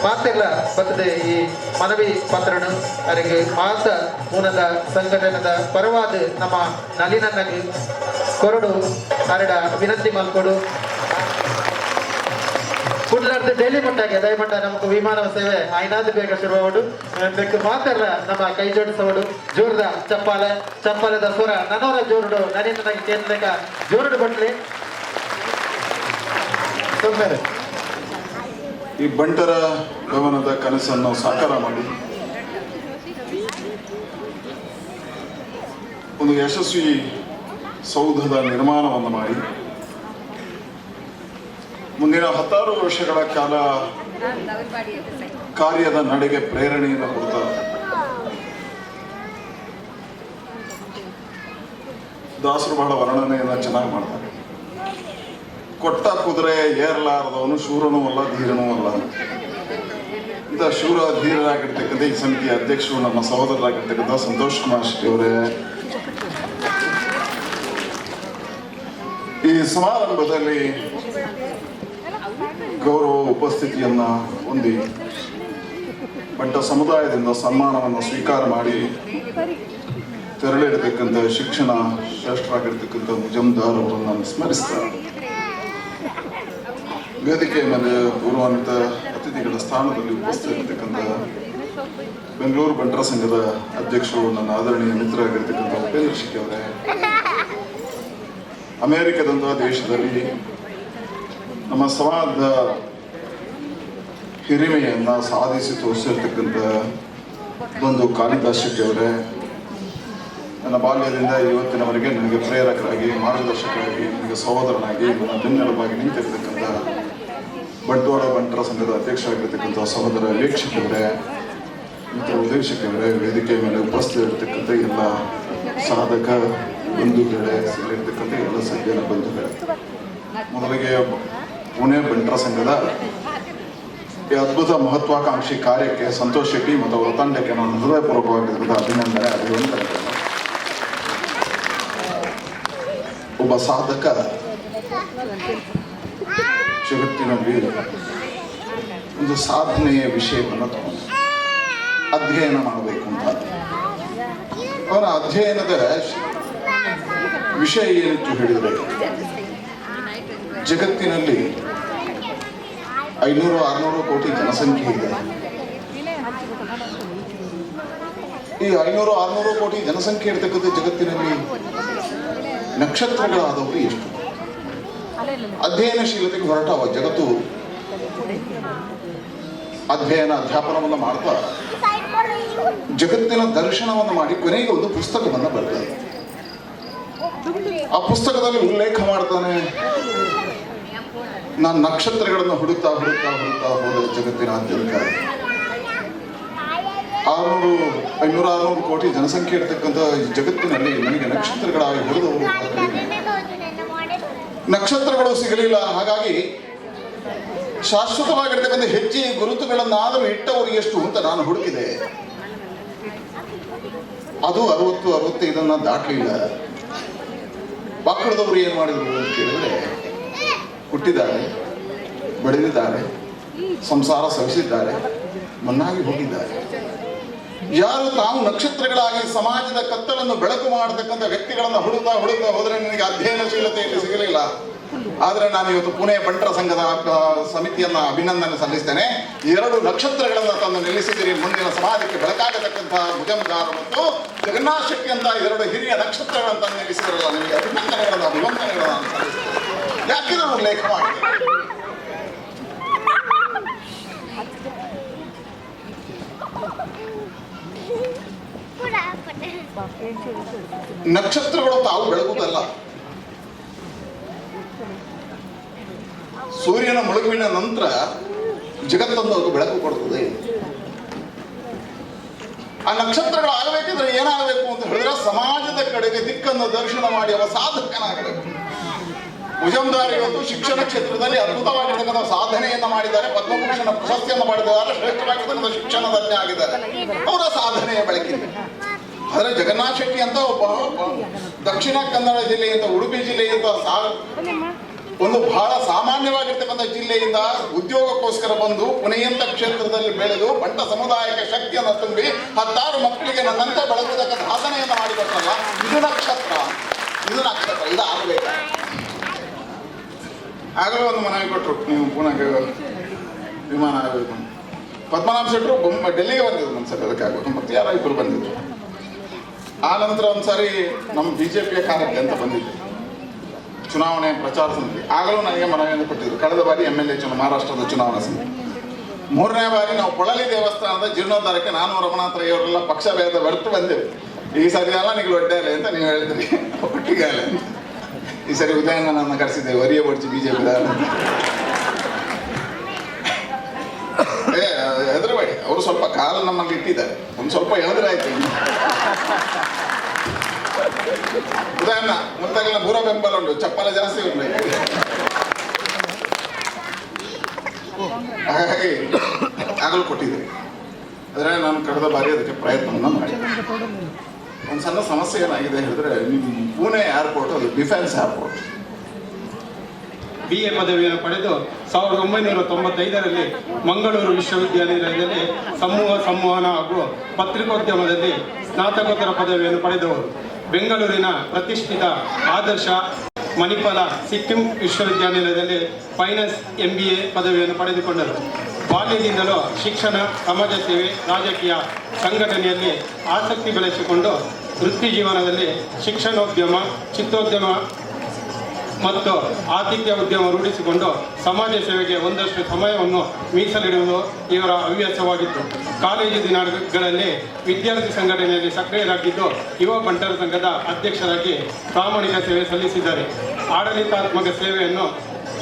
S3: ಮಾತೆಲ್ಲ ಬರ್ತದೆ ಈ ಮನವಿ ಪತ್ರನು ಅವರಿಗೆ ಮಾತ ಮೂಲದ ಸಂಘಟನೆದ ಪರವಾದ ನಮ್ಮ ನಲಿನನ್ನಗೆ ಕೊರಡು ಹರಡ ವಿನಂತಿ ಮಾಡ್ಕೊಡು. ಕುಡ್ಲಾರ್ದು ಡೈಲಿ ಮಟ್ಟಾಗೆ ದಯಮಟ್ಟ ನಮಗೂ ವಿಮಾನ ಸೇವೆ ಆಯ್ನಾದ ಬೇಗ ಶುರುವಾಡು ಬೇಕು ಮಾತೆಲ್ಲ ನಮ್ಮ ಕೈ ಜೋಡಿಸೋಡು. ಜೋರದ ಚಪ್ಪಾಲದ ಸ್ವರ ನನ್ನವರ ಜೋರುಡು ನನಿಂದ ನನಗೆ ಕೇಳಬೇಕ ಜೋರುಡು ಬಟ್ಲಿ ತೊಂದರೆ.
S10: ಈ ಬಂಟರ ಭವನದ ಕನಸನ್ನು ಸಾಕಾರ ಮಾಡಿ ಒಂದು ಯಶಸ್ವಿ ಸೌಧದ ನಿರ್ಮಾಣವನ್ನು ಮಾಡಿ ಮುಂದಿನ 16 ವರ್ಷಗಳ ಕಾಲ ಕಾರ್ಯದ ನಡೆಗೆ ಪ್ರೇರಣೆಯನ್ನು ಕೊಡ್ತಾ ದಾಸರು ಬಹಳ ವರ್ಣನೆಯನ್ನು ಚೆನ್ನಾಗಿ ಮಾಡ್ತಾರೆ. ಕೊಟ್ಟ ಕುದುರೆ ಏರ್ಲಾರದವನು ಶೂರನೂ ಅಲ್ಲ ಧೀರನೂ ಅಲ್ಲ. ಇಂಥ ಶೂರ ಧೀರರಾಗಿರ್ತಕ್ಕಂಥ ಈ ಸಮಿತಿಯ ಅಧ್ಯಕ್ಷರು ನಮ್ಮ ಸಹೋದರರಾಗಿರ್ತಕ್ಕಂಥ ಸಂತೋಷ್ ಕುಮಾರ್ ಶೆಟ್ಟಿ ಅವರೇ, ಈ ಸಮಾರಂಭದಲ್ಲಿ ಗೌರವ ಉಪಸ್ಥಿತಿಯನ್ನ ಹೊಂದಿ ಬಂಟ ಸಮುದಾಯದಿಂದ ಸನ್ಮಾನವನ್ನು ಸ್ವೀಕಾರ ಮಾಡಿ ತೆರಳಿರತಕ್ಕಂಥ ಶಿಕ್ಷಣ ಶ್ರೇಷ್ಠರಾಗಿರ್ತಕ್ಕಂಥ ಮುಜಮ್ದಾರ್ ಅವರನ್ನು ಸ್ಮರಿಸ್ತಾರೆ. ವೇದಿಕೆಯ ಮೇಲೆ ಗೌರವಾನ್ವಿತ ಅತಿಥಿಗಳ ಸ್ಥಾನದಲ್ಲಿ ಉಪಸ್ಥಿತರಿರ್ತಕ್ಕಂಥ ಬೆಂಗಳೂರು ಬಂಟರ ಸಂಘದ ಅಧ್ಯಕ್ಷರು ನನ್ನ ಆದರಣೀಯ ಮಿತ್ರರಾಗಿರ್ತಕ್ಕಂಥ ಉಪೇಂದ್ರ ಶೆಟ್ಟಿ ಅವರೇ, ಅಮೆರಿಕದಂತಹ ದೇಶದಲ್ಲಿ ನಮ್ಮ ಸಮಾಜದ ಹಿರಿಮೆಯನ್ನ ಸಾಧಿಸಿ ತೋರಿಸಿರ್ತಕ್ಕಂಥ ಒಂದು ಕಾಳಿದಾಸ್ ಶೆಟ್ಟಿ ಅವರೇ, ನನ್ನ ಬಾಲ್ಯದಿಂದ ಇವತ್ತಿನವರೆಗೆ ನನಗೆ ಪ್ರೇರಕರಾಗಿ ಮಾರ್ಗದರ್ಶಕರಾಗಿ ನನಗೆ ಸಹೋದರನಾಗಿ ನನ್ನ ಬೆನ್ನೆಲುಬಾಗಿ ನಿಂತಿರ್ತಕ್ಕಂಥ ಬಂಟ್ವಾಳ ಬಂಟರ ಸಂಘದ ಅಧ್ಯಕ್ಷರಾಗಿರ್ತಕ್ಕಂಥ ಸಹೋದರ ವೀಕ್ಷಕರೇ ಮತ್ತು ಉದಯಶಕರೇ, ವೇದಿಕೆಯ ಮೇಲೆ ಉಪಸ್ಥಿತರಿರ್ತಕ್ಕಂಥ ಎಲ್ಲ ಸಾಧಕ ಬಂಧುಗಳೇ, ಸೇರಿರ್ತಕ್ಕಂಥ ಎಲ್ಲ ಸಜ್ಜನ ಬಂಧುಗಳೇ, ಮೊದಲಿಗೆ ಪುಣೆ ಬಂಟರ ಸಂಘದ ಈ ಅದ್ಭುತ ಮಹತ್ವಾಕಾಂಕ್ಷಿ ಕಾರ್ಯಕ್ಕೆ ಸಂತೋಷ್ ಶೆಟ್ಟಿ ಮತ್ತು ಅವರ ತಂಡಕ್ಕೆ ನಾನು ಹೃದಯಪೂರ್ವಕವಾಗಿರ್ತಕ್ಕಂಥ ಅಭಿನಂದನೆ. ಒಬ್ಬ ಸಾಧಕ ಜಗತ್ತಿನಲ್ಲಿ ಒಂದು ಸಾಧನೆಯ ವಿಷಯವನ್ನು ತಗೊಂಡು ಅಧ್ಯಯನ ಮಾಡಬೇಕು ಅಂತ ಅವರ ಅಧ್ಯಯನದ ವಿಷಯ ಏನಿತ್ತು ಹೇಳಿದರೆ, ಜಗತ್ತಿನಲ್ಲಿ 500-600 ಕೋಟಿ ಜನಸಂಖ್ಯೆ ಇದೆ. ಈ 500-600 ಕೋಟಿ ಜನಸಂಖ್ಯೆ ಇರತಕ್ಕಂಥ ಜಗತ್ತಿನಲ್ಲಿ ನಕ್ಷತ್ರಗಳಾದವರು ಎಷ್ಟು? ಅಧ್ಯಯನಶೀಲತೆಗೆ ಹೊರಟಾವ ಜಗತ್ತು ಅಧ್ಯಾಪನವನ್ನು ಮಾಡ್ತಾ ಜಗತ್ತಿನ ದರ್ಶನವನ್ನು ಮಾಡಿ ಕೊನೆಗೆ ಒಂದು ಪುಸ್ತಕವನ್ನು ಬರೆದ. ಆ ಪುಸ್ತಕದಲ್ಲಿ ಉಲ್ಲೇಖ ಮಾಡ್ತಾನೆ, ನಾನು ನಕ್ಷತ್ರಗಳನ್ನು ಹುಡುಕ್ತಾ ಹೋದ ಜಗತ್ತಿನಾದ್ಯಂತ 500-600 ಕೋಟಿ ಜನಸಂಖ್ಯೆ ಇರತಕ್ಕಂಥ ಜಗತ್ತಿನಲ್ಲಿ ನನಗೆ ನಕ್ಷತ್ರಗಳಾಗಿ ಹೊಡೆದು ನಕ್ಷತ್ರಗಳು ಸಿಗಲಿಲ್ಲ. ಹಾಗಾಗಿ ಶಾಶ್ವತವಾಗಿರ್ತಕ್ಕಂಥ ಹೆಜ್ಜೆಯ ಗುರುತುಗಳನ್ನಾದರೂ ಇಟ್ಟವರು ಎಷ್ಟು ಅಂತ ನಾನು ಹುಡುಕಿದೆ. ಅದು 60-65 ದಾಟಲಿಲ್ಲ. ಬಾಕಳದವರು ಏನು ಮಾಡಿದ್ರು ಅಂತ ಕೇಳಿದ್ರೆ, ಹುಟ್ಟಿದ್ದಾರೆ, ಬೆಳೆದಿದ್ದಾರೆ, ಸಂಸಾರ ಸವಿಸಿದ್ದಾರೆ, ಮನ್ನಾಗಿ ಹೋಗಿದ್ದಾರೆ. ಯಾರು ತಾವು ನಕ್ಷತ್ರಗಳಾಗಿ ಸಮಾಜದ ಕತ್ತಲನ್ನು ಬೆಳಕು ಮಾಡತಕ್ಕಂಥ ವ್ಯಕ್ತಿಗಳನ್ನು ಹುಡುಕ್ತಾ ಹೋದರೆ ನನಗೆ ಅಧ್ಯಯನಶೀಲತೆಯಲ್ಲಿ ಸಿಗಲಿಲ್ಲ. ಆದರೆ ನಾನು ಇವತ್ತು ಪುಣೆ ಬಂಟರ ಸಂಘದ ಸಮಿತಿಯನ್ನು ಅಭಿನಂದನೆ ಸಲ್ಲಿಸ್ತೇನೆ. 2 ನಕ್ಷತ್ರಗಳನ್ನು ತಂದು ನಿಲ್ಲಿಸಿದಿರಿ. ಮುಂದಿನ ಸಮಾಜಕ್ಕೆ ಬೆಳಕಾಗತಕ್ಕಂತಹ ಮುಜಮದಾರ ಮತ್ತು ಜಗನ್ನಾಥ್ ಶೆಟ್ಟಿ ಅಂತ 2 ಹಿರಿಯ ನಕ್ಷತ್ರಗಳನ್ನು ತಂದು ನಿಲ್ಲಿಸಿದ್ರಲ್ಲ, ನಿಮಗೆ ಅಭಿನಂದನೆಗಳನ್ನು ನಾನು ಸಲ್ಲಿಸ್ತೇನೆ. ಯಾಕಿದ್ರು ಉಲ್ಲೇಖ ಮಾಡಿದೆ? ನಕ್ಷತ್ರಗಳು ತಾವು ಬೆಳಗುವುದಲ್ಲ, ಸೂರ್ಯನ ಮುಳುಗುವಿನ ನಂತರ ಜಗತ್ತೊಂದು ಅದಕ್ಕೆ ಬೆಳಕು ಕೊಡುತ್ತದೆ. ಆ ನಕ್ಷತ್ರಗಳು ಆಗಬೇಕಿದ್ರೆ ಏನಾಗಬೇಕು ಅಂತ ಹೇಳಿದ್ರೆ ಸಮಾಜದ ಕಡೆಗೆ ದಿಕ್ಕನ್ನು ದರ್ಶನ ಮಾಡಿ ಅವ ಸಾಧಕನಾಗಬೇಕು. ಮುಜಮದಾರ್ ಇವತ್ತು ಶಿಕ್ಷಣ ಕ್ಷೇತ್ರದಲ್ಲಿ ಅದ್ಭುತವಾಗಿರ್ತಕ್ಕಂಥ ಸಾಧನೆಯನ್ನು ಮಾಡಿದ್ದಾರೆ. ಪದ್ಮಭೂಷಣ ಪ್ರಶಸ್ತಿಯನ್ನು ಮಾಡಿದ್ದಾರೆ. ಶ್ರೇಷ್ಠವಾಗಿರ್ತಕ್ಕಂಥ ಶಿಕ್ಷಣದಲ್ಲಿ ಆಗಿದ್ದಾರೆ. ಅವರ ಸಾಧನೆಯ ಬೆಳಕಿದೆ. ಆದರೆ ಜಗನ್ನಾಥ್ ಶೆಟ್ಟಿ ಅಂತ ಒಬ್ಬ ದಕ್ಷಿಣ ಕನ್ನಡ ಜಿಲ್ಲೆಯಿಂದ, ಉಡುಪಿ ಜಿಲ್ಲೆಯಿಂದ ಒಂದು ಬಹಳ ಸಾಮಾನ್ಯವಾಗಿರ್ತಕ್ಕಂಥ ಜಿಲ್ಲೆಯಿಂದ ಉದ್ಯೋಗಕ್ಕೋಸ್ಕರ ಬಂದು ಪುಣೆಯಂತ ಕ್ಷೇತ್ರದಲ್ಲಿ ಬೆಳೆದು ಬಂಟ ಸಮುದಾಯಕ್ಕೆ ಶಕ್ತಿಯನ್ನು ತುಂಬಿ 10 ಮಕ್ಕಳಿಗೆ ನನ್ನಂತೆ ಬೆಳೆಸತಕ್ಕ ಸಾಧನೆಯನ್ನು ಮಾಡಿಕೊಟ್ಟಲ್ಲ, ಇದು ನಕ್ಷತ್ರ. ಇದು ಆಗಬೇಕು. ಆಗಲೇ ಒಂದು ಮನವಿ ಕೊಟ್ಟರು, ನೀವು ಪುಣೆಗೆ ವಿಮಾನ ಆಗಬೇಕು. ಪದ್ಮನಾಭ ಶೆಟ್ಟರು ಡೆಲ್ಲಿಗೆ ಬಂದಿದ್ರು ಒಂದ್ಸರಿ, ಅದಕ್ಕಾಗಬೇಕು. ಮತ್ತೆ ಯಾರೋ ಇಬ್ಬರು ಬಂದಿದ್ರು. ಆ ನಂತರ ಒಂದ್ಸಾರಿ ನಮ್ಮ BJPಯ ಕಾರ್ಯಕ್ಕೆ ಅಂತ ಬಂದಿದ್ದೆ, ಚುನಾವಣೆ ಪ್ರಚಾರ ಸಮಿತಿ. ಆಗಲೂ ನನಗೆ ಮನವಿಯನ್ನು ಕೊಟ್ಟಿದ್ರು. ಕಳೆದ ಬಾರಿ MLA ಮಹಾರಾಷ್ಟ್ರದ ಚುನಾವಣಾ ಸಮಿತಿ. 3ನೇ ಬಾರಿ ನಾವು ಪೊಳಲಿ ದೇವಸ್ಥಾನದ ಜೀರ್ಣೋದ್ಧಾರಕ್ಕೆ ನಾನು ರಮಣಾಥ ರೈ ಅವರೆಲ್ಲ ಪಕ್ಷ ಭೇದ ಬೆರೆತು ಬಂದೆವು. ಈ ಸರಿ ಅಲ್ಲ ನೀವು ಒಡ್ಡಾಲೆ ಅಂತ ನೀವು ಹೇಳಿದ್ರಿ, ಒಟ್ಟಿಗಾಲೆ ಅಂತ. ಈ ಸರಿ ಉದಯನನ್ನು ಕರೆಸಿದ್ದೇವೆ, ವರಿಯ ಬಡ್ಚಿ BJP ಹೆದರಬೇಡಿ, ಅವರು ಸ್ವಲ್ಪ ಕಾಲ ನಮ್ಮಲ್ಲಿ ಇಟ್ಟಿದ್ದಾರೆ. ಒಂದು ಸ್ವಲ್ಪ ಎಳೆದ್ರೆ ಆಯ್ತು. ಉದಾಹರಣ ಮುಂದಾಗಲ ಬೂರ ಬೆಂಬಲ ಉಂಟು, ಚಪ್ಪಲ ಜಾಸ್ತಿ ಉಂಟು. ಹಾಗಾಗಿ ಆಗಲು ಕೊಟ್ಟಿದ್ದೀರಿ. ಆದರೆ ನಾನು ಕಳೆದ ಬಾರಿ ಅದಕ್ಕೆ ಪ್ರಯತ್ನವನ್ನು ಮಾಡಿ. ಒಂದು ಸಣ್ಣ ಸಮಸ್ಯೆ ಏನಾಗಿದೆ ಹೇಳಿದ್ರೆ, ನಿಮ್ಮ ಪುಣೆ ಏರ್ಪೋರ್ಟ್ ಅದು ಡಿಫೆನ್ಸ್ ಏರ್ಪೋರ್ಟ್.
S11: BA ಪದವಿಯನ್ನು ಪಡೆದು 1995ರಲ್ಲಿ ಮಂಗಳೂರು ವಿಶ್ವವಿದ್ಯಾನಿಲಯದಲ್ಲಿ ಸಂವಹನ ಹಾಗೂ ಪತ್ರಿಕೋದ್ಯಮದಲ್ಲಿ ಸ್ನಾತಕೋತ್ತರ ಪದವಿಯನ್ನು ಪಡೆದವರು. ಬೆಂಗಳೂರಿನ ಪ್ರತಿಷ್ಠಿತ ಆದರ್ಶ ಮಣಿಪಾಲ ಸಿಕ್ಕಿಂ ವಿಶ್ವವಿದ್ಯಾನಿಲಯದಲ್ಲಿ ಫೈನಾನ್ಸ್ MBA ಪದವಿಯನ್ನು ಪಡೆದುಕೊಂಡರು. ಬಾಲ್ಯದಿಂದಲೂ ಶಿಕ್ಷಣ, ಸಮಾಜ ಸೇವೆ, ರಾಜಕೀಯ ಸಂಘಟನೆಯಲ್ಲಿ ಆಸಕ್ತಿ ಬೆಳೆಸಿಕೊಂಡು ವೃತ್ತಿ ಜೀವನದಲ್ಲಿ ಶಿಕ್ಷಣೋದ್ಯಮ, ಚಿತ್ರೋದ್ಯಮ ಮತ್ತು ಆತಿಥ್ಯ ಉದ್ಯಮ ರೂಢಿಸಿಕೊಂಡು ಸಮಾಜ ಸೇವೆಗೆ ಒಂದಷ್ಟು ಸಮಯವನ್ನು ಮೀಸಲಿಡುವುದು ಇವರ ಹವ್ಯಾಸವಾಗಿತ್ತು. ಕಾಲೇಜು ದಿನಗಳಲ್ಲಿ ವಿದ್ಯಾರ್ಥಿ ಸಂಘಟನೆಯಲ್ಲಿ ಸಕ್ರಿಯರಾಗಿದ್ದು ಯುವ ಬಂಟರ ಸಂಘದ ಅಧ್ಯಕ್ಷರಾಗಿ ಪ್ರಾಮಾಣಿಕ ಸೇವೆ ಸಲ್ಲಿಸಿದ್ದಾರೆ. ಆಡಳಿತಾತ್ಮಕ ಸೇವೆಯನ್ನು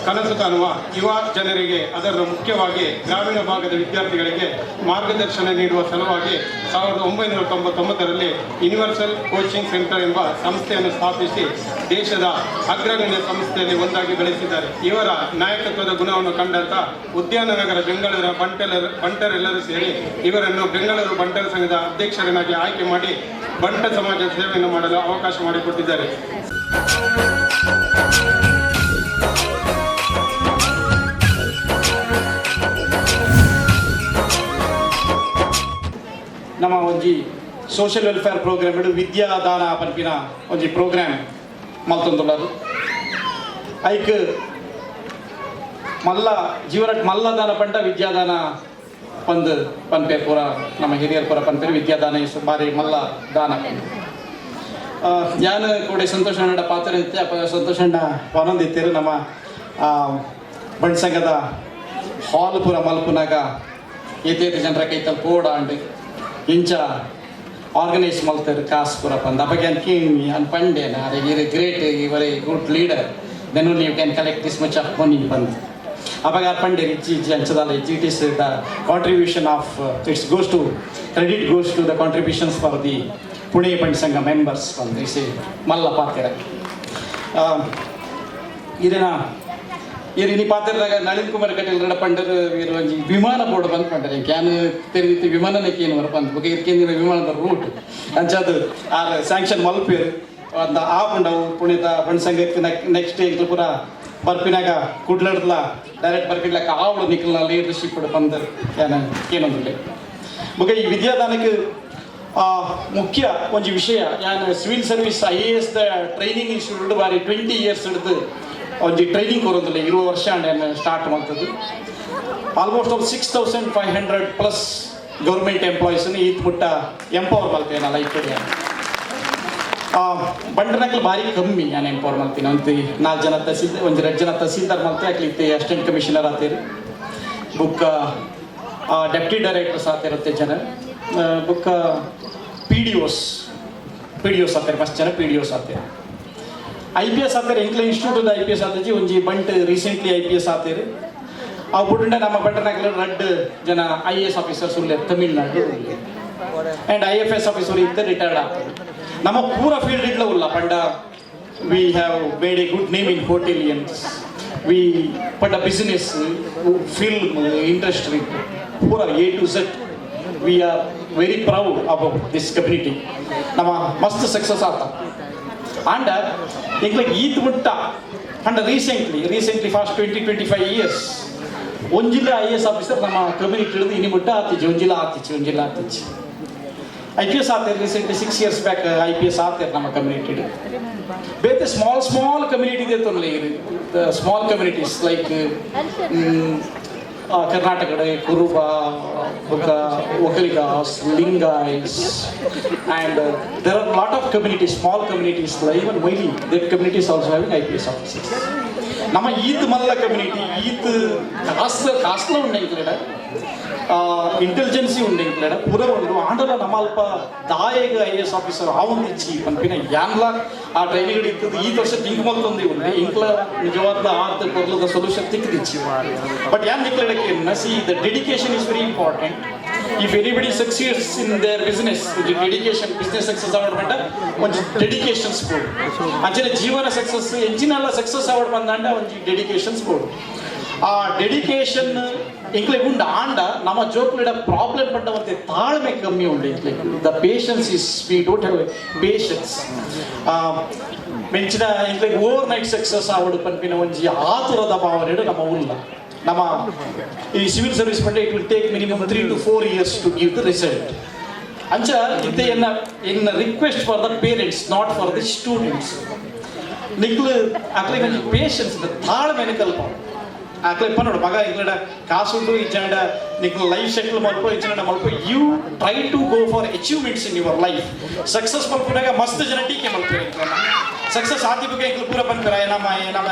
S11: ಕನಸು ಕಾಣುವ ಯುವ ಜನರಿಗೆ, ಅದರಲ್ಲೂ ಮುಖ್ಯವಾಗಿ ಗ್ರಾಮೀಣ ಭಾಗದ ವಿದ್ಯಾರ್ಥಿಗಳಿಗೆ ಮಾರ್ಗದರ್ಶನ ನೀಡುವ ಸಲುವಾಗಿ 1999ರಲ್ಲಿ ಯೂನಿವರ್ಸಲ್ ಕೋಚಿಂಗ್ ಸೆಂಟರ್ ಎಂಬ ಸಂಸ್ಥೆಯನ್ನು ಸ್ಥಾಪಿಸಿ ದೇಶದ ಅಗ್ರಗಣ್ಯ ಸಂಸ್ಥೆಯಲ್ಲಿ ಒಂದಾಗಿ ಬೆಳೆಸಿದ್ದಾರೆ. ಇವರ ನಾಯಕತ್ವದ ಗುಣವನ್ನು ಕಂಡಂತ ಉದ್ಯಾನನಗರ ಬೆಂಗಳೂರಿನ ಬಂಟರೆಲ್ಲರೂ ಸೇರಿ ಇವರನ್ನು ಬೆಂಗಳೂರು ಬಂಟರ ಸಂಘದ ಅಧ್ಯಕ್ಷರನ್ನಾಗಿ ಆಯ್ಕೆ ಮಾಡಿ ಬಂಟ ಸಮಾಜ ಸೇವೆಯನ್ನು ಮಾಡಲು ಅವಕಾಶ ಮಾಡಿಕೊಟ್ಟಿದ್ದಾರೆ.
S12: ನಮ್ಮ ಒಂಜಿ ಸೋಷಿಯಲ್ ವೆಲ್ಫೇರ್ ಪ್ರೋಗ್ರಾಮ್ ಇಡು ವಿದ್ಯಾದಾನ ಪನ್ಪಿನ ಒಂಜಿ ಪ್ರೋಗ್ರಾಮ್ ಮಲ್ತೊಂದುಳ್ಳರು. ಐಕ್ ಮಲ್ಲ ಜೀವನಟ್ ಮಲ್ಲದಾನ ಪಂಡ ವಿದ್ಯಾದಾನ ಪಂದ್ ಪನ್ಪೆ ಪೂರ ನಮ್ಮ ಹಿರಿಯರು ಪೂರ ಪನ್ಪೇರು ವಿದ್ಯಾದಾನ ಬಾರಿ ಮಲ್ಲ ದಾನ ಪಂದ್ ಯಾನ್ ಕೂಡ ಸಂತೋಷಣ್ಣ ಪಾತ್ರ ಇತ್ತೆ. ಸಂತೋಷಣ್ಣ ಪನೊಂದಿತ್ತೇರು ನಮ್ಮ ಬಂಡ್ ಸಂಘದ ಹಾಲ್ ಪೂರ ಮಲ್ಪುನಾಗ ಏತೇತ ಜನರ ಕೈತಲ್ ಪೋಡ ಅಂಡ್ ಇಂಚ ಆರ್ಗನೈಸ್ ಮಾಡ್ತಾರೆ ಕಾಸು ಪೂರ ಪಂದ್ ಅವಾಗ ಕೇಳಿ ಅನ್ ಪಂಡೇನ ಅರೆ ಇರ್ ಗ್ರೇಟ್ ಇವರ್ a good leader then only you can collect this much of money ಪಂದ್ ಅವಾಗ ಪಂಡೆ ಇಜ್ಜಿ ಹಂಚದಲ್ಲ it is the contribution of it's goes to credit goes to the contributions for the Pune Bunt Sangha members ಪಂದ್ ಇಸ್ ಮಲ್ಲ ಪಾತ್ರ ಇದೇನ ಇರಿ ಪಾತ್ರದಾಗ ನಳಿನ್ ಕುಮಾರ್ ಕಟೀಲ್ ರಡ ಪಂಡರು ಇರು ಒಂಜಿ ವಿಮಾನ ಬೋರ್ಡ್ ಬಂದ್ ಪಂಡರೆ ಕ್ಯಾನ್ ತೆರಿತಿ ವಿಮಾನಕ್ಕೆ ಏನು ಬಂದ್ ಬಗ್ಗೆ ಇರ್ಕೇಂದಿನ ವಿಮಾನದ ರೂಟ್ ಅಂಚದು ಆ ಸ್ಯಾಂಕ್ಷನ್ ಮಲ್ಪೇರು ಅಂತ ಆ ಪಂಡವು ಪುಣಿತ ಬಂಡ್ ಸಂಘಕ್ಕೆ ನೆಕ್ಸ್ಟ್ ಇಂಕ್ಲು ಪೂರ ಬರ್ಪಿನಾಗ ಕುಡ್ಲಡ್ಲ ಡೈರೆಕ್ಟ್ ಬರ್ಪಿಡ್ಲಕ್ಕ ಆವಳು ನಿಕ್ಲ ಲೀಡರ್ಶಿಪ್ ಬಂದ ಏನೊಂದಿಲ್ಲ ಬಗ್ಗೆ ಈ ವಿದ್ಯಾದಾನಕ್ಕೆ ಮುಖ್ಯ ಒಂಜಿ ವಿಷಯ ಯಾನ್ ಸಿವಿಲ್ ಸರ್ವಿಸ್ IAS ದ ಟ್ರೈನಿಂಗ್ ಇನ್ಸ್ಟಿಟ್ಯೂಟ್ ಬಾರಿ 20 years ಹಿಡಿದು ಒಂಜಿ ಟ್ರೈನಿಂಗ್ ಕೊರೋದಿಲ್ಲ 20 ವರ್ಷ ಸ್ಟಾರ್ಟ್ ಮಾಡ್ತದ್ದು. ಆಲ್ಮೋಸ್ಟ್ ಆಲ್ 6500 ಪ್ಲಸ್ ಗೌರ್ಮೆಂಟ್ ಎಂಪ್ಲಾಯೀಸನ್ನು ಈತ್ ಮುಟ್ಟ ಎಂಪವರ್ ಮಾಡ್ತೇನೆ ಲೈಫ್ ಬಂಟನಕ್ಲು ಭಾರಿ ಕಮ್ಮಿ ನಾನು ಎಂಪವರ್ ಮಾಡ್ತೀನಿ. ಒಂದು 4 ಜನ ತಹಸೀಲ್ದಾರ್, 1-2 ಜನ ತಹಸೀಲ್ದಾರ್ ಮಾಡ್ತಾರೆ, ಆಗ್ಲಿಕ್ಕೆ ಅಸಿಸ್ಟೆಂಟ್ ಕಮಿಷನರ್ ಆತೇರಿ, ಬುಕ್ಕ ಡೆಪ್ಟಿ ಡೈರೆಕ್ಟರ್ಸ್ ಆತಿರುತ್ತೆ ಜನ, ಬುಕ್ಕ ಪಿ ಡಿ ಒಸ್ ಆತಾರೆ, ಮಸ್ತ್ ಜನ ಪಿ ಡಿ ಒಸ್ ಆತಾರೆ. IPS ಆತಾರೆ, ಎಂಕ್ಲ ಇನ್ಸ್ಟಿಟ್ಯೂಟ್ IPS ಆತಜಿ ಒಂಜಿ ಬಂಟ್ ರೀಸೆಂಟ್ಲಿ IPS ಆತೇರಿ. ಅವು ಬಿಟ್ಟು ನಮ್ಮ ಬಂಟನಾಗ್ಲ 2 ಜನ IAS ಆಫೀಸರ್ಸ್ ಉಳ್ಳೆ ತಮಿಳ್ನಾಡು ಆ್ಯಂಡ್ IFS ಆಫೀಸರ್ ಇದ್ದ ರಿಟೈರ್ಡ್ ಆಗ್ತದೆ. ನಮ್ಮ ಪೂರ ಫೀಲ್ಡ್ ಇಡ್ಲ ಉಲ್ಲ ಪಂಡ we have made a good name in hoteliers, we ಪಂಡ ಬಿಸಿನೆಸ್, ಫಿಲ್ಮ್ ಇಂಡಸ್ಟ್ರಿ, ಪೂರ A to Z. We are very proud about this community. ನಮ್ಮ ಮಸ್ತ್ ಸಕ್ಸಸ್ ಆತ ಆಂಡ ಈಗ ಈತ್ ಮುಟ್ಟ ಅಂಡ್ ರೀಸೆಂಟ್ಲಿ ಫಾಸ್ಟ್ 20-25 ಇಯರ್ಸ್ ಒಂಜಿಲ್ಲ IAS ಆಫೀಸರ್ ನಮ್ಮ ಕಮ್ಯುನಿಟಿ ಹಿಡಿದು ಇನಿ ಮುಟ್ಟ ಆತಿಚ್ಚಿ, ಒಂಜಿಲ್ಲ ಆತಿಚ್ಚಿ. IPS ಆತೇರಿ ರೀಸೆಂಟ್ಲಿ 6 years ಬ್ಯಾಕ್ IPS ಆತೇರಿ ನಮ್ಮ ಕಮ್ಯುನಿಟಿ. ಬೇರೆ ಸ್ಮಾಲ್ ಕಮ್ಯುನಿಟಿ ಇದೆ ತೊಂದರೆ, ಸ್ಮಾಲ್ ಕಮ್ಯುನಿಟೀಸ್ ಲೈಕ್ ಕರ್ನಾಟಕದ ಕುರುಬ, ಒಕ್ಕಲಿಗಾಸ್, ಲಿಂಗಾಯ್ಸ್, and there are a lot of communities, small communities, even Waili, that community is also having IPS officers. ನಮ್ಮ ಈದ್ ಮಲ್ಲ ಕಮ್ಯುನಿಟಿ ಈದ್ ಕಾಸ್ಲ ಉಂಡೆಂಕ್ಲೇಡ, ಇಂಟೆಲಿಜೆನ್ಸಿ ಉಂಡೆಂಕ್ಲೇಡ ಪೂರ ಉಂಡು ಆಂಡಲ ನಮ್ಮ ಅಲ್ಪ ದಾಯಗ IAS ಆಫೀಸರ್ ಆವಂದಿಚ್ಚಿ ಪನ್ಪಿನ ಯಾನ್ಲ ಆ ಟ್ರೈನಿಂಗ್ ಇರ್ತದೆ. ಈ ವರ್ಷ ತಿಂಕ್ ಮಲ್ತೊಂದೇ ಉಂಡೆ ಇಂಕ್ಲ ನಿಜವಾದ ಆರ್ಥ ಕೊರ್ಲದ ಸೊಲ್ಯೂಷನ್ ತಿಕ್ಕಿದಿಚ್ಚಿ. ಬಟ್ ಯಾನ್ ನಿಕ್ಲೇಡಕ್ಕೆ ನಸಿ the dedication is very important. If anybody succeeds in their business, with dedication, business success award banda, one dedication sport. Anjane jeevana success, enginella success award bandanda one dedication sport. Dedication include unda anda nama jokleda problem pandavante taalme kammi unde. The patience is, we don't have patience. Menchina include overnight success award panpina onji aaturada bhavane nama ulla. ನಮ್ಮ ಈ civil service ಬಂದರೆ it will take minimum 3 to 4 years to give the result. ಅಂಚ ಇತ್ತೆ ಎನ್ನ request for the parents, not for the students. ನಿಕ್ಲು ಅಕ್ಲಿಗೆ ಒಂದು patience ತಾಳ್ಮೆನೆ ಕಲ್ಪ ಅಕ್ಲೆ ಪನ್ನೋಡು ಮಗ ಇಲ್ಲಡ ಕಾಸುಂಡು ಇಜ್ಜಂಡ ನಿಕ್ಲು ಲೈಫ್ ಸೆಟ್ಲ್ ಮಲ್ಪ ಇಜ್ಜಂಡ ಮಲ್ಪ you try to go for achievements in your life. Success ಮಲ್ಪುನಾಗ ಮಸ್ತ್ ಜನ ಟೀಕೆ ಮಲ್ಪೇರಿ. ಸಕ್ಸಸ್ ಆದಿ ಬಗ್ಗೆ ಈಗ ಪೂರ ಬಂದ್ಬಿರ ನಮ್ಮ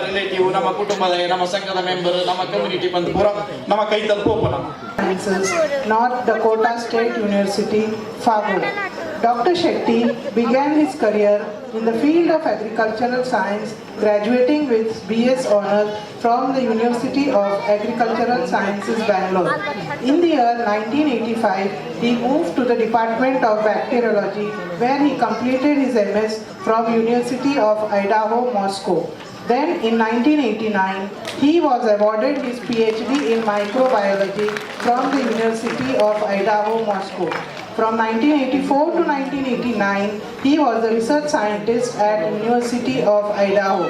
S12: ರಿಲೇಟಿವ್, ನಮ್ಮ ಕುಟುಂಬದ, ನಮ್ಮ ಸಂಘದ ಮೆಂಬರ್, ನಮ್ಮ ಕಮ್ಯುನಿಟಿ ಬಂದು ಪೂರ ನಮ್ಮ ಕೈ ತಲುಪೋಪ ನಮ್ಮ
S13: North Dakota State University, Fargo. Dr. Shetty began his career in the field of agricultural science, graduating with BS honors from the University of Agricultural Sciences, Bangalore. In the year 1985, he moved to the Department of Bacteriology, where he completed his MS from University of Idaho, Moscow. Then in 1989, he was awarded his PhD in microbiology from the University of Idaho, Moscow. From 1984 to 1989, he was a research scientist at University of Idaho.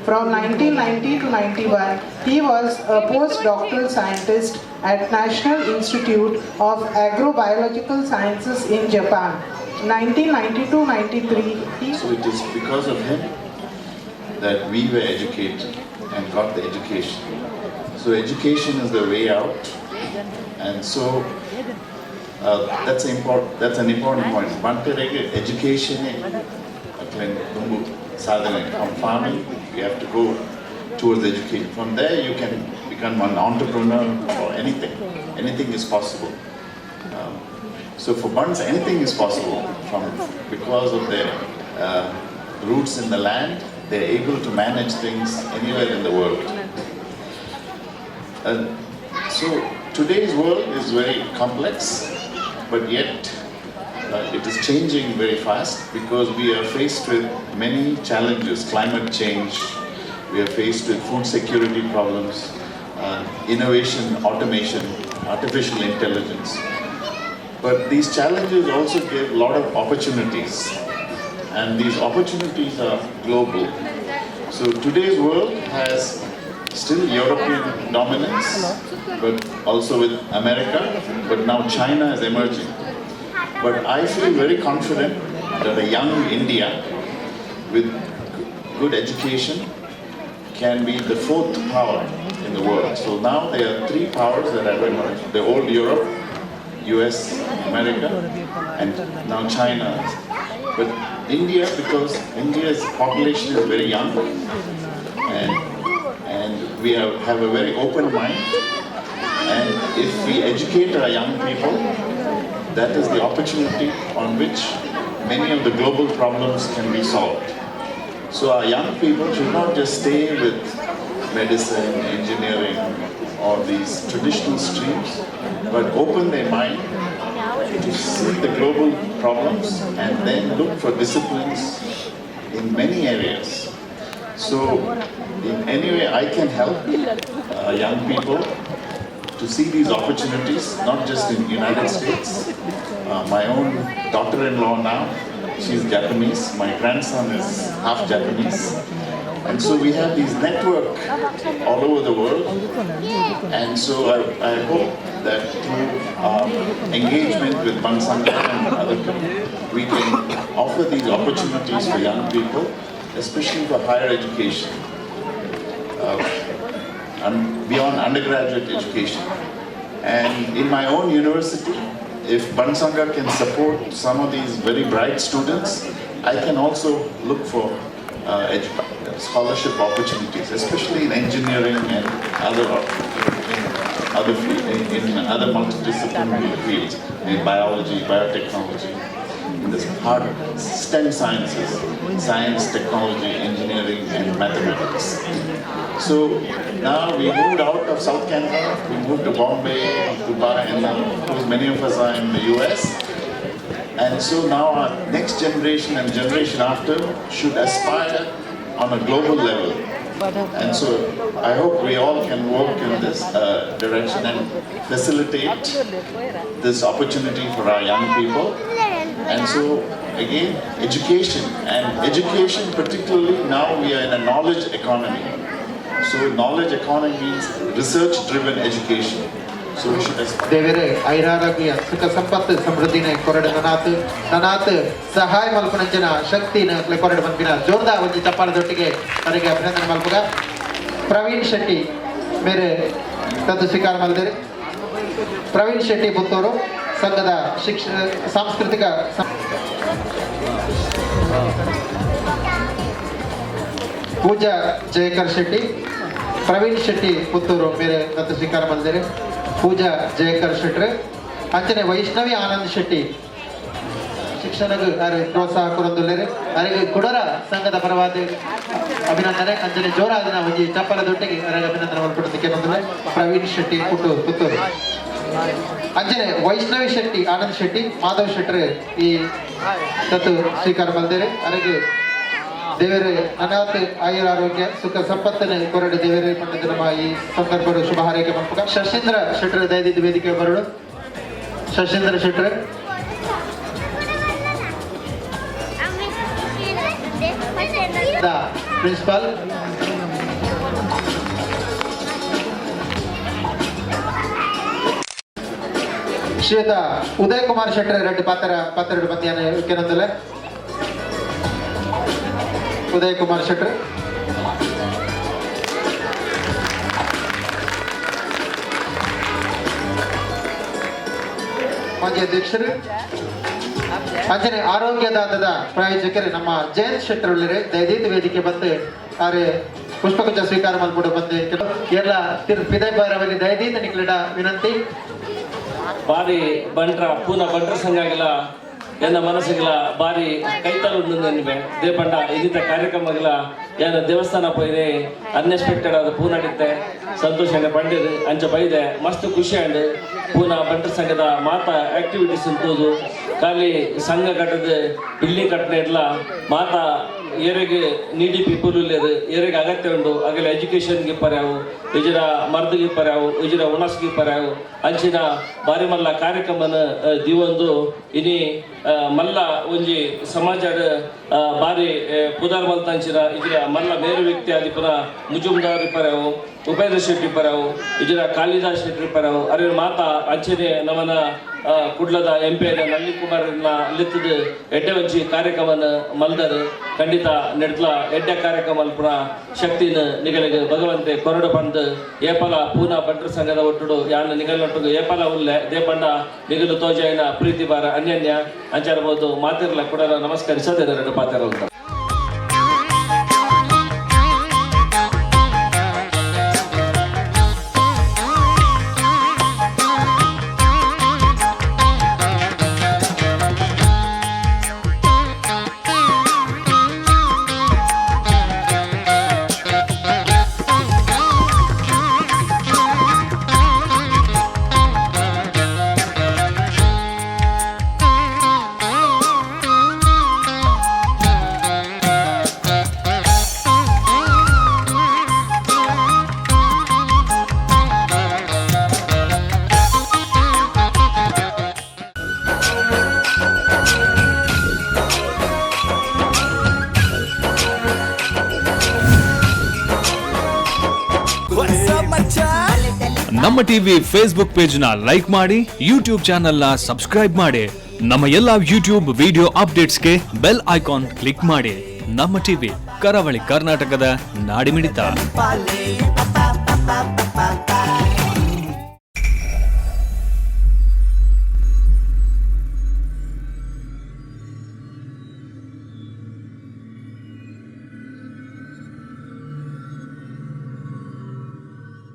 S13: From 1990 to 91, he was a postdoctoral scientist at National Institute of Agrobiological Sciences in Japan. 1992-93,
S10: So it is because of him that we were educated and got the education. So education is the way out, and so that's an important point. Bantarege education from farming you have to go towards education. From there you can become an entrepreneur or anything is possible. So for Bunds anything is possible because of their roots in the land. They're able to manage things anywhere in the world. So today's world is very complex, but yet it is changing very fast because we are faced with many challenges. Climate change, we are faced with food security problems, innovation, automation, artificial intelligence. But these challenges also give a lot of opportunities. And these opportunities are global. So today's world has still European dominance, but also with America, but now China is emerging. But I feel very confident that a young India with good education, can be the fourth power in the world. So now there are three powers that have emerged: the old Europe, US, America, and now China. But India, because India's population is very young, and we have a very open mind, and if we educate our young people, that is the opportunity on which many of the global problems can be solved. So our young people should not just stay with medicine, engineering, or these traditional streams, but open their mind to see the global problems and then look for disciplines in many areas. So in any way I can help young people to see these opportunities, not just in the United States. My own daughter-in-law now, she's Japanese. My grandson is half Japanese. And so we have these network all over the world. And so I hope that through engagement with Bansanga and other people, we can offer these opportunities for young people, especially for higher education, and beyond undergraduate education. And in my own university, if Bansanga can support some of these very bright students, I can also look for scholarship opportunities, especially in engineering and in other multidisciplinary fields, in biology, biotechnology, in the hard STEM sciences, science, technology, engineering, and mathematics. So now we moved out of South Canada, we moved to Bombay, Dubai, and now many of us are in the US. And so now our next generation and generation after should aspire on a global level. And so I hope we all can work in this direction and facilitate this opportunity for our young people. And so again, education, and education particularly now we are in a knowledge economy. So knowledge economy means research-driven education. So we should
S3: ದೇವರೇ ಐರಾರೋಗ್ಯ ಸುಖ ಸಂಪತ್ತು ಸಮೃದ್ಧಿನ ಕೊರಡು ನನಾತ್ ಸಹಾಯ ಮಲ್ಪನಂಜನ ಶಕ್ತಿನ ಕೊರಡು ಮಲ್ಪಿನ ಜೋರ್ದಾರ್ ಒಂದು ಚಪ್ಪಾಳದೊಟ್ಟಿಗೆ ಅವರಿಗೆ ಅಭಿನಂದನೆ ಮಲ್ಪುಗ. ಪ್ರವೀಣ್ ಶೆಟ್ಟಿ ಮೇರೆ ತಂದು ಸ್ವೀಕಾರ ಮಾಡಿದರೆ. ಪ್ರವೀಣ್ ಶೆಟ್ಟಿ ಪುತ್ತೂರು ಸಂಘದ ಸಾಂಸ್ಕೃತಿಕ ಪೂಜಾ ಜಯಕರ್ ಶೆಟ್ಟಿ. ಪ್ರವೀಣ್ ಶೆಟ್ಟಿ ಪುತ್ತೂರು ಮೇರೆ ತಂದು ಸ್ವೀಕಾರ ಮಾಡಿದರೆ. ಪೂಜಾ ಜಯಕರ್ ಶೆಟ್ರೆ ಅಂಚನೆ ವೈಷ್ಣವಿ ಆನಂದ್ ಶೆಟ್ಟಿ ಶಿಕ್ಷಣಗೂ ಪ್ರೋತ್ಸಾಹ ಕೊರೊಂದುಲ್ಲೆರೆ ಅವರಿಗೆ ಕುಡರ ಸಂಘದ ಪರವಾದ ಅಭಿನಂದನೆ ಅಂಚನೆ ಜೋರಾದಿನ ಒಂಜಿ ಚಪ್ಪಲದೊಟ್ಟಿಗೆ ಅವರಿಗೆ ಅಭಿನಂದನೆ ಒಳಪಡಿಸಲಿಕ್ಕೆ ಬಂದಿಲ್ಲ. ಪ್ರವೀಣ್ ಶೆಟ್ಟಿ ಪುತ್ತೂರು ಅಂಚನೆ ವೈಷ್ಣವಿ ಶೆಟ್ಟಿ ಆನಂದ್ ಶೆಟ್ಟಿ ಮಾಧವ್ ಶೆಟ್ರೆ ಈ ತತ್ತು ಸ್ವೀಕಾರ ಮಾಡಿದರೆ ಅವರಿಗೆ ದೇವರೇ ಅನಾಥ ಆಯುರ ಆರೋಗ್ಯ ಸುಖ ಸಂಪತ್ತನೆ ಕೊರಡು ದೇವರೇ ಪಂಡಿತ ನಮ್ಮ ಈ ಸಂದರ್ಭ ಶುಭ ಹಾರೈಕೆ ಮಾಡ್ಬೇಕ. ಶಶೀಂದ್ರ ಶೆಟ್ರೆ ದಯದಿದ್ದು ವೇದಿಕೆ ಬರಡು. ಶಶೀಂದ್ರ ಶೆಟ್ರೆ ಪ್ರಿನ್ಸಿಪಾಲ್. ಶ್ರೀಯುತ ಉದಯ್ ಕುಮಾರ್ ಶೆಟ್ರೆ ರೆಡ್ಡಿ ಪಾತ್ರೆಡು ಮಧ್ಯಾಹ್ನ ಕೆನೊಂದಲೆ. ಉದಯ್ ಕುಮಾರ್ ಶೆಟ್ರೆ ಮಾಜಿ ಅಧ್ಯಕ್ಷರು ಅಂಜನೆ ಆರೋಗ್ಯದಾನದ ಪ್ರಾಯೋಜಕರು ನಮ್ಮ ಜಯಂತ್ ಶೆಟ್ಟರ್ ಉಳ್ಳರೆ ದಯದೀತ ವೇದಿಕೆ ಬಂದು ಆರೆ ಪುಷ್ಪಗುಚ್ಛ ಸ್ವೀಕಾರ ಮಾಡ್ಬಿಟ್ಟು ಬಂದು ಎಲ್ಲ ಪಿದೈ ಬಾರವಲ್ಲಿ ದಯದೀತ ನಿಕ್ಲಿಡ ವಿನಂತಿ.
S14: ಬಾರಿ ಬಂಟ್ರ ಪೂನ ಬಂಟ್ರ ಸಂಘಗಳ ಎನ್ನ ಮನಸ್ಸಿಗಳ ಬಾರಿ ಕೈತಲು ಉಂಡು ದೇಪಂಡ ಇನ್ನಿತ ಕಾರ್ಯಕ್ರಮಗಳ ಏನ ದೇವಸ್ಥಾನ ಪೋಯ್ದೆ ಅನ್ಎಕ್ಸ್ಪೆಕ್ಟೆಡ್ ಆದ ಪೂನ ನಡೀತೆ ಸಂತೋಷ ಪಂಡಿರು ಅಂಚ ಬೈದೆ ಮಸ್ತ್ ಖುಷಿ ಅಂಡ್ ಪೂನ ಬಂಟ್ರ ಸಂಘದ ಮಾತ ಆಕ್ಟಿವಿಟೀಸ್ ಉಂಟುದು ಖಾಲಿ ಸಂಘ ಕಟ್ಟದ ಬಿಲ್ಡಿಂಗ್ ಕಟ್ಟನೆ ಇಲ್ಲ ಮಾತ ಏರೆಗೆ ನೀಡಿ ಪೀಪಲ್ ಇಲ್ಲರು ಏರೆಗೆ ಅಗತ್ಯ ಉಂಡು ಆಗಲೇ ಎಜುಕೇಷನ್ಗೆ ಪರ್ಯಾವು ಇಜರ ಮರ್ದಿಗೆ ಪರ್ಯಾವು ಇಜರ ಉಣಸ್ಗೆ ಪರ್ಯಾವು ಅಂಚಿನ ಬಾರಿ ಮಲ್ಲ ಕಾರ್ಯಕ್ರಮನ ದಿವೊಂದು ಇನಿ ಮಲ್ಲ ಒಂಜಿ ಸಮಾಜದ ಬಾರಿ ಪುದಾರ್ ಮಲ್ತಂಚಿನ ಇಜರ ಮಲ್ಲ ಮೇರು ವ್ಯಕ್ತಿ ಆದಿಪುನ ಮುಜುಮ್ದಾರ್ ಪರ್ಯಾವು ಉಪೇಂದ್ರ ಶೆಟ್ಟಿ ಪರ್ಯಾವು ಇಜರ ಕಾಳಿದಾಸ್ ಶೆಟ್ಟಿ ಪರ್ಯಾವು ಅರೆ ಮಾತಾ ಅಂಚನೆ ನಮನ ಕುಡ್ಲದ MP ನಳಿನ್ ಕುಮಾರ್ ಲಿತ್ತದ ಎಡ್ಡೆ ಒಂಜಿ ಕಾರ್ಯಕ್ರಮನ ಮಲ್ದರ್ ಖಂಡಿತ ನೆಡ್ಲ ಎಡ್ಡೆ ಕಾರ್ಯಕ್ರಮ ಮಲ್ಪುನ ಶಕ್ತಿನ ನಿಗಲಿಗೆ ಭಗವಂತೆ ಕೊರಡು ಬಂದು ಏಪಲ ಪೂನಾ ಬಂಟರ ಸಂಘದ ಒಟ್ಟುಡು ಯಾನ ನಿಗಲೊಟ್ಟಿಗೆ ಏಪಲ ಉಲ್ಲೆ ದೇಪಂಡ ನಿಗಲು ತೋಜಾಯಿನ ಪ್ರೀತಿ ಬಾರ ಅನ್ಯನ್ಯ ಅಂಚಾರಬಹುದು ಮಾತಿರ್ಲ ಕೂಡ ನಮಸ್ಕರಿಸೋದೇ ಎರಡು ಪಾತ್ರ ಅಂತ.
S1: ನಮ್ಮ ಟಿವಿ ಫೇಸ್ಬುಕ್ ಪೇಜ್ ನ ಲೈಕ್ ಮಾಡಿ, ಯೂಟ್ಯೂಬ್ ಚಾನೆಲ್ ನ ಸಬ್ಸ್ಕ್ರೈಬ್ ಮಾಡಿ. ನಮ್ಮ ಎಲ್ಲಾ ಯೂಟ್ಯೂಬ್ ವಿಡಿಯೋ ಅಪ್ಡೇಟ್ಸ್ಗೆ ಬೆಲ್ ಐಕಾನ್ ಕ್ಲಿಕ್ ಮಾಡಿ. ನಮ್ಮ ಟಿವಿ ಕರಾವಳಿ ಕರ್ನಾಟಕದ ನಾಡಿಮಿಡಿತ.